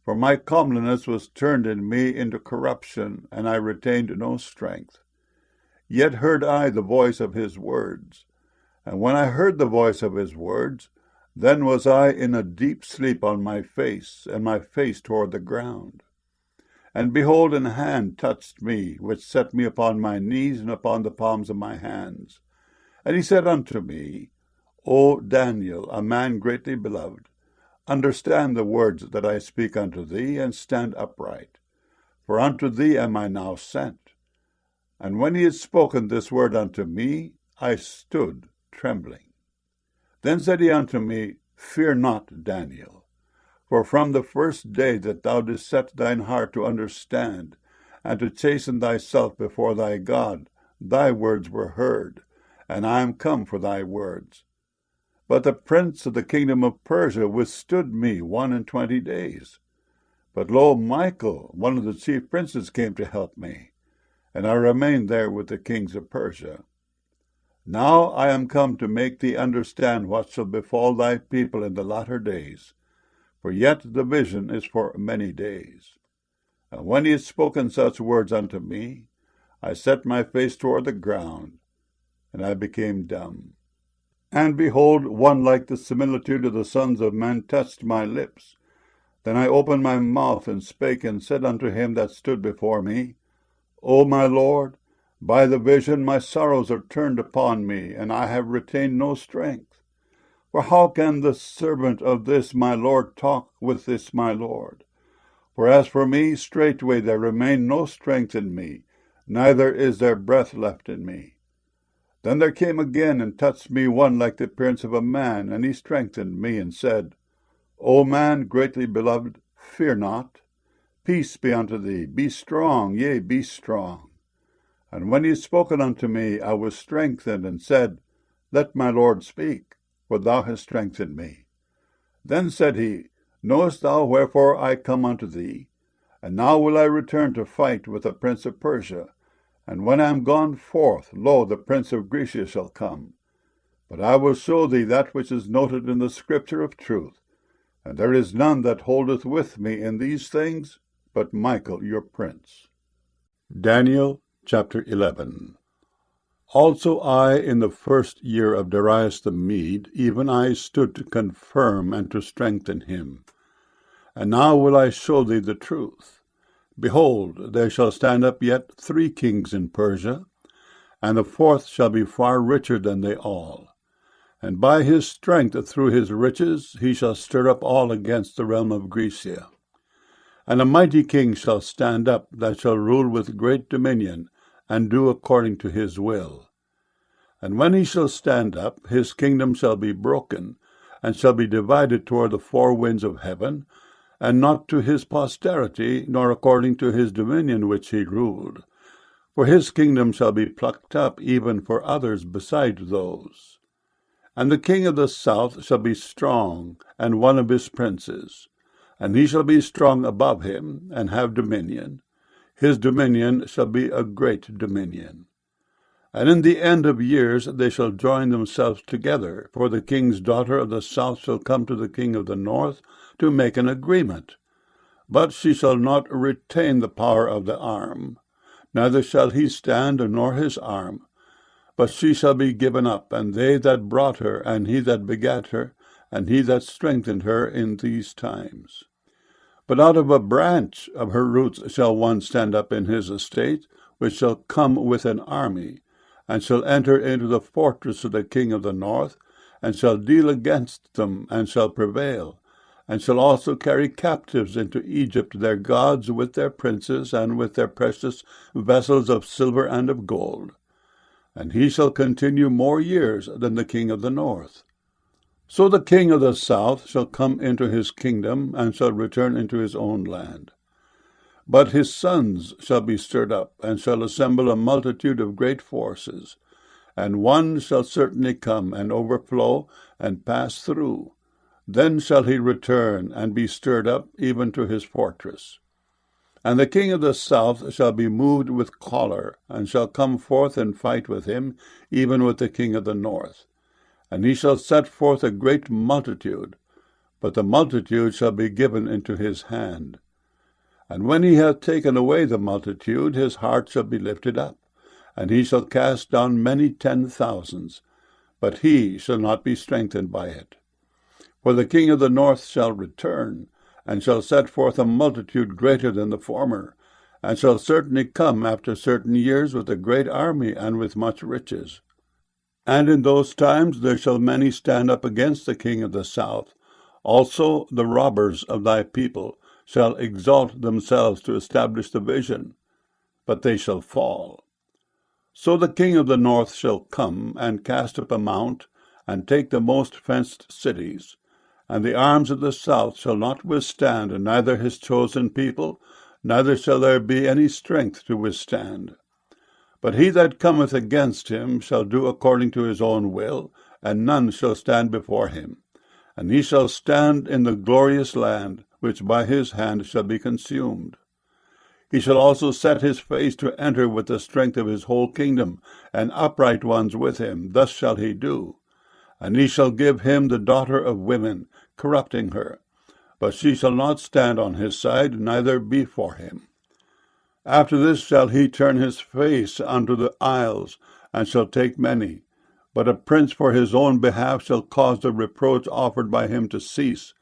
A: For my comeliness was turned in me into corruption, and I retained no strength. Yet heard I the voice of his words. And when I heard the voice of his words, then was I in a deep sleep on my face, and my face toward the ground. And behold, an hand touched me, which set me upon my knees and upon the palms of my hands. And he said unto me, O Daniel, a man greatly beloved, understand the words that I speak unto thee, and stand upright. For unto thee am I now sent. And when he had spoken this word unto me, I stood trembling. Then said he unto me, Fear not, Daniel. For from the first day that thou didst set thine heart to understand, and to chasten thyself before thy God, thy words were heard, and I am come for thy words. But the prince of the kingdom of Persia withstood me 21 days. But lo, Michael, one of the chief princes, came to help me, and I remained there with the kings of Persia. Now I am come to make thee understand what shall befall thy people in the latter days, for yet the vision is for many days. And when he had spoken such words unto me, I set my face toward the ground, and I became dumb. And behold, one like the similitude of the sons of men touched my lips. Then I opened my mouth and spake, and said unto him that stood before me, O my Lord, by the vision my sorrows are turned upon me, and I have retained no strength. For how can the servant of this my Lord talk with this my Lord? For as for me, straightway there remained no strength in me, neither is there breath left in me. Then there came again and touched me one like the appearance of a man, and he strengthened me, and said, O man greatly beloved, fear not. Peace be unto thee. Be strong, yea, be strong. And when he had spoken unto me, I was strengthened, and said, Let my Lord speak, for thou hast strengthened me. Then said he, Knowest thou wherefore I come unto thee? And now will I return to fight with the prince of Persia. And when I am gone forth, lo, the prince of Grecia shall come. But I will show thee that which is noted in the scripture of truth. And there is none that holdeth with me in these things, but Michael your prince. Daniel chapter 11. Also I, in the first year of Darius the Mede, even I stood to confirm and to strengthen him. And now will I show thee the truth. Behold, there shall stand up yet 3 kings in Persia, and the 4th shall be far richer than they all. And by his strength through his riches he shall stir up all against the realm of Grecia. And a mighty king shall stand up, that shall rule with great dominion, and do according to his will. And when he shall stand up, his kingdom shall be broken, and shall be divided toward the 4 winds of heaven, and not to his posterity, nor according to his dominion which he ruled. For his kingdom shall be plucked up, even for others beside those. And the king of the south shall be strong, and one of his princes. And he shall be strong above him, and have dominion. His dominion shall be a great dominion. And in the end of years they shall join themselves together, for the king's daughter of the south shall come to the king of the north to make an agreement. But she shall not retain the power of the arm, neither shall he stand nor his arm. But she shall be given up, and they that brought her, and he that begat her, and he that strengthened her in these times. But out of a branch of her roots shall one stand up in his estate, which shall come with an army, and shall enter into the fortress of the king of the north, and shall deal against them, and shall prevail, and shall also carry captives into Egypt their gods with their princes, and with their precious vessels of silver and of gold. And he shall continue more years than the king of the north. So the king of the south shall come into his kingdom, and shall return into his own land. But his sons shall be stirred up, and shall assemble a multitude of great forces. And one shall certainly come, and overflow, and pass through. Then shall he return, and be stirred up, even to his fortress. And the king of the south shall be moved with choler, and shall come forth and fight with him, even with the king of the north. And he shall set forth a great multitude, but the multitude shall be given into his hand. And when he hath taken away the multitude, his heart shall be lifted up, and he shall cast down many 10,000s, but he shall not be strengthened by it. For the king of the north shall return, and shall set forth a multitude greater than the former, and shall certainly come after certain years with a great army and with much riches. And in those times there shall many stand up against the king of the south. Also the robbers of thy people shall exalt themselves to establish the vision, but they shall fall. So the king of the north shall come, and cast up a mount, and take the most fenced cities. And the arms of the south shall not withstand, neither his chosen people, neither shall there be any strength to withstand. But he that cometh against him shall do according to his own will, and none shall stand before him. And he shall stand in the glorious land, which by his hand shall be consumed. He shall also set his face to enter with the strength of his whole kingdom, and upright ones with him. Thus shall he do. And he shall give him the daughter of women, corrupting her. But she shall not stand on his side, neither be for him. After this shall he turn his face unto the isles, and shall take many. But a prince for his own behalf shall cause the reproach offered by him to cease.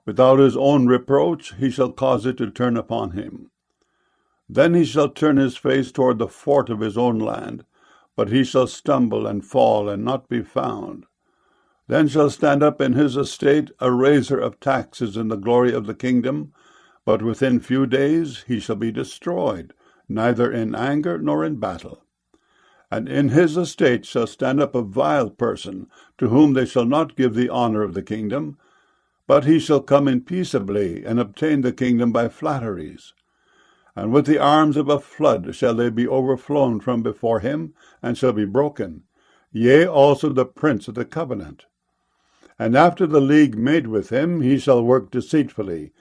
A: Without his own reproach he shall cause it to turn upon him. Then he shall turn his face toward the fort of his own land, but he shall stumble and fall, and not be found. Then shall stand up in his estate a raiser of taxes in the glory of the kingdom, but within few days he shall be destroyed, neither in anger nor in battle. And in his estate shall stand up a vile person, to whom they shall not give the honour of the kingdom, but he shall come in peaceably, and obtain the kingdom by flatteries. And with the arms of a flood shall they be overflown from before him, and shall be broken, yea, also the prince of the covenant. And after the league made with him, he shall work deceitfully,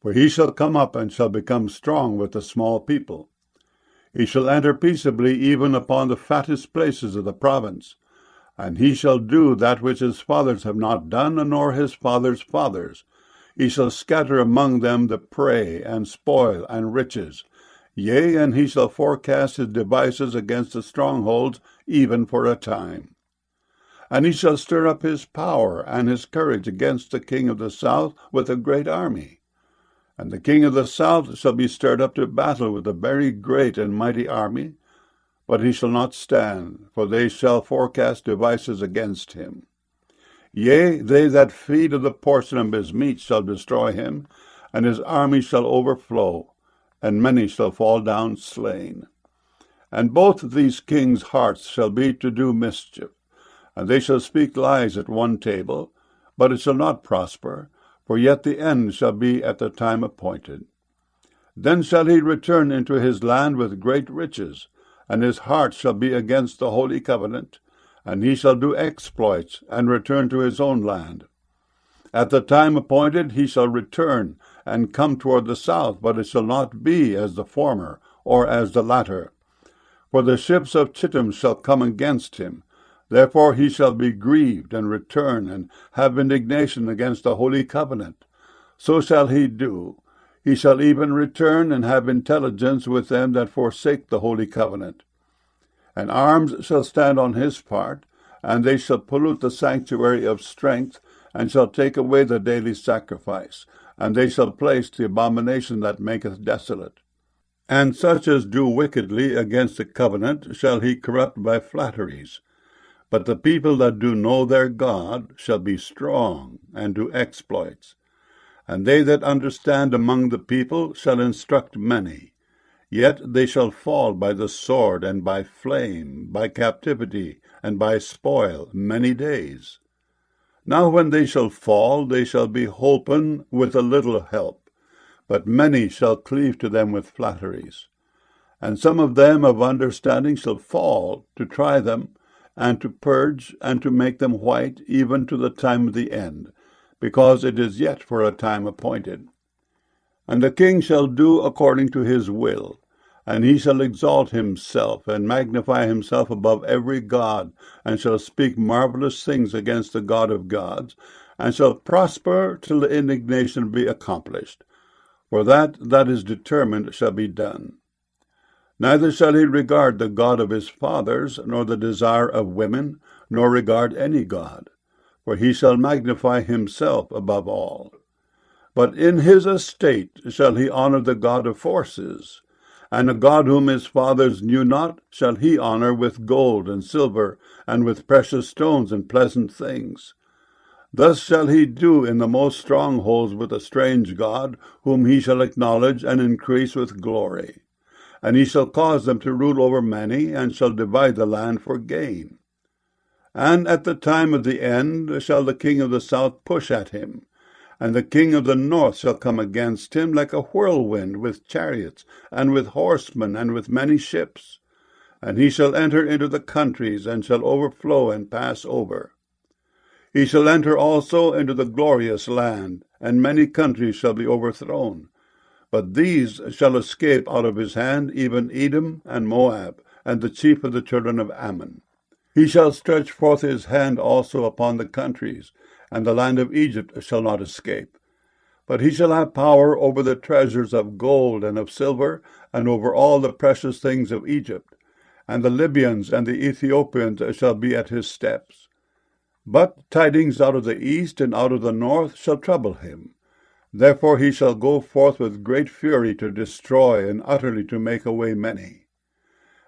A: for he shall come up and shall become strong with the small people. He shall enter peaceably even upon the fattest places of the province, and he shall do that which his fathers have not done, nor his fathers' fathers. He shall scatter among them the prey, and spoil, and riches. Yea, and he shall forecast his devices against the strongholds, even for a time. And he shall stir up his power and his courage against the king of the south with a great army. And the king of the south shall be stirred up to battle with a very great and mighty army, but he shall not stand, for they shall forecast devices against him. Yea, they that feed of the portion of his meat shall destroy him, and his army shall overflow, and many shall fall down slain. And both these kings' hearts shall be to do mischief, and they shall speak lies at one table, but it shall not prosper, for yet the end shall be at the time appointed. Then shall he return into his land with great riches, and his heart shall be against the holy covenant, and he shall do exploits, and return to his own land. At the time appointed he shall return, and come toward the south, but it shall not be as the former, or as the latter. For the ships of Chittim shall come against him. Therefore he shall be grieved, and return, and have indignation against the holy covenant. So shall he do. He shall even return, and have intelligence with them that forsake the holy covenant. And arms shall stand on his part, and they shall pollute the sanctuary of strength, and shall take away the daily sacrifice, and they shall place the abomination that maketh desolate. And such as do wickedly against the covenant shall he corrupt by flatteries. But the people that do know their God shall be strong, and do exploits. And they that understand among the people shall instruct many. Yet they shall fall by the sword, and by flame, by captivity, and by spoil, many days. Now when they shall fall, they shall be holpen with a little help, but many shall cleave to them with flatteries. And some of them of understanding shall fall, to try them, and to purge, and to make them white, even to the time of the end, because it is yet for a time appointed. And the king shall do according to his will, and he shall exalt himself, and magnify himself above every god, and shall speak marvelous things against the God of gods, and shall prosper till the indignation be accomplished. For that is determined shall be done. Neither shall he regard the God of his fathers, nor the desire of women, nor regard any god, for he shall magnify himself above all. But in his estate shall he honor the God of forces, and a God whom his fathers knew not shall he honor with gold and silver, and with precious stones and pleasant things. Thus shall he do in the most strongholds with a strange God, whom he shall acknowledge and increase with glory. And he shall cause them to rule over many, and shall divide the land for gain. And at the time of the end shall the king of the south push at him, and the king of the north shall come against him like a whirlwind, with chariots, and with horsemen, and with many ships. And he shall enter into the countries, and shall overflow and pass over. He shall enter also into the glorious land, and many countries shall be overthrown. But these shall escape out of his hand, even Edom and Moab, and the chief of the children of Ammon. He shall stretch forth his hand also upon the countries, and the land of Egypt shall not escape. But he shall have power over the treasures of gold and of silver, and over all the precious things of Egypt. And the Libyans and the Ethiopians shall be at his steps. But tidings out of the east and out of the north shall trouble him. Therefore he shall go forth with great fury to destroy, and utterly to make away many.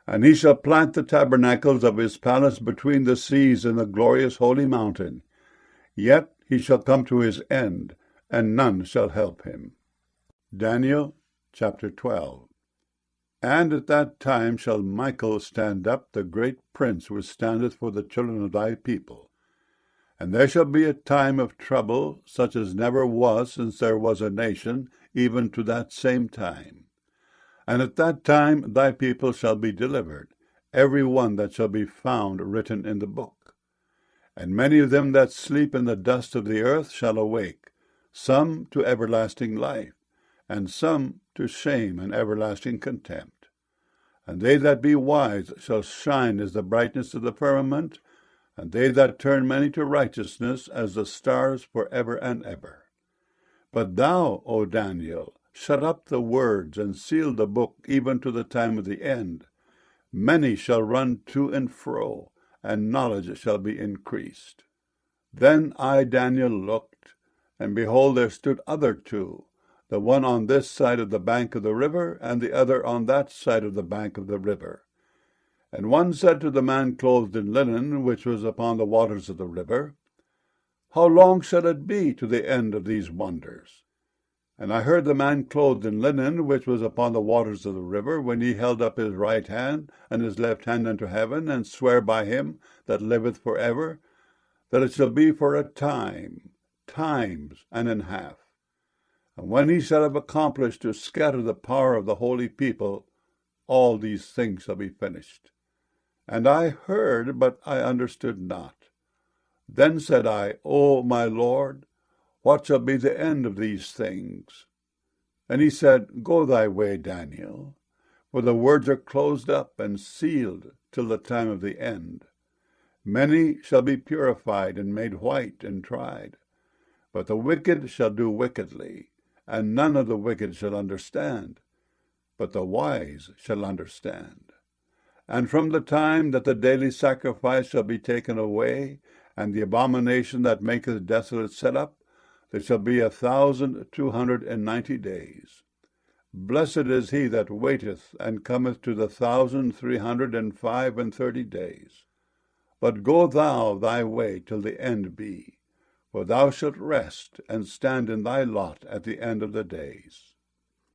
A: And he shall plant the tabernacles of his palace between the seas in the glorious holy mountain. Yet he shall come to his end, and none shall help him. Daniel chapter 12. And at that time shall Michael stand up, the great prince which standeth for the children of thy people. And there shall be a time of trouble, such as never was since there was a nation, even to that same time. And at that time thy people shall be delivered, every one that shall be found written in the book. And many of them that sleep in the dust of the earth shall awake, some to everlasting life, and some to shame and everlasting contempt. And they that be wise shall shine as the brightness of the firmament, and they that turn many to righteousness as the stars for ever and ever. But thou, O Daniel, shut up the words and seal the book even to the time of the end. Many shall run to and fro, and knowledge shall be increased. Then I, Daniel, looked, and behold, there stood other two, the one on this side of the bank of the river, and the other on that side of the bank of the river. And one said to the man clothed in linen, which was upon the waters of the river, How long shall it be to the end of these wonders? And I heard the man clothed in linen, which was upon the waters of the river, when he held up his right hand and his left hand unto heaven, and swear by him that liveth for ever, that it shall be for a time, times, and an half. And when he shall have accomplished to scatter the power of the holy people, all these things shall be finished. And I heard, but I understood not. Then said I, O my Lord, what shall be the end of these things? And he said, Go thy way, Daniel, for the words are closed up and sealed till the time of the end. Many shall be purified and made white and tried. But the wicked shall do wickedly, and none of the wicked shall understand, but the wise shall understand. And from the time that the daily sacrifice shall be taken away, and the abomination that maketh desolate set up, there shall be 1,290 days. Blessed is he that waiteth, and cometh to the 1,335 days. But go thou thy way till the end be, for thou shalt rest, and stand in thy lot at the end of the days.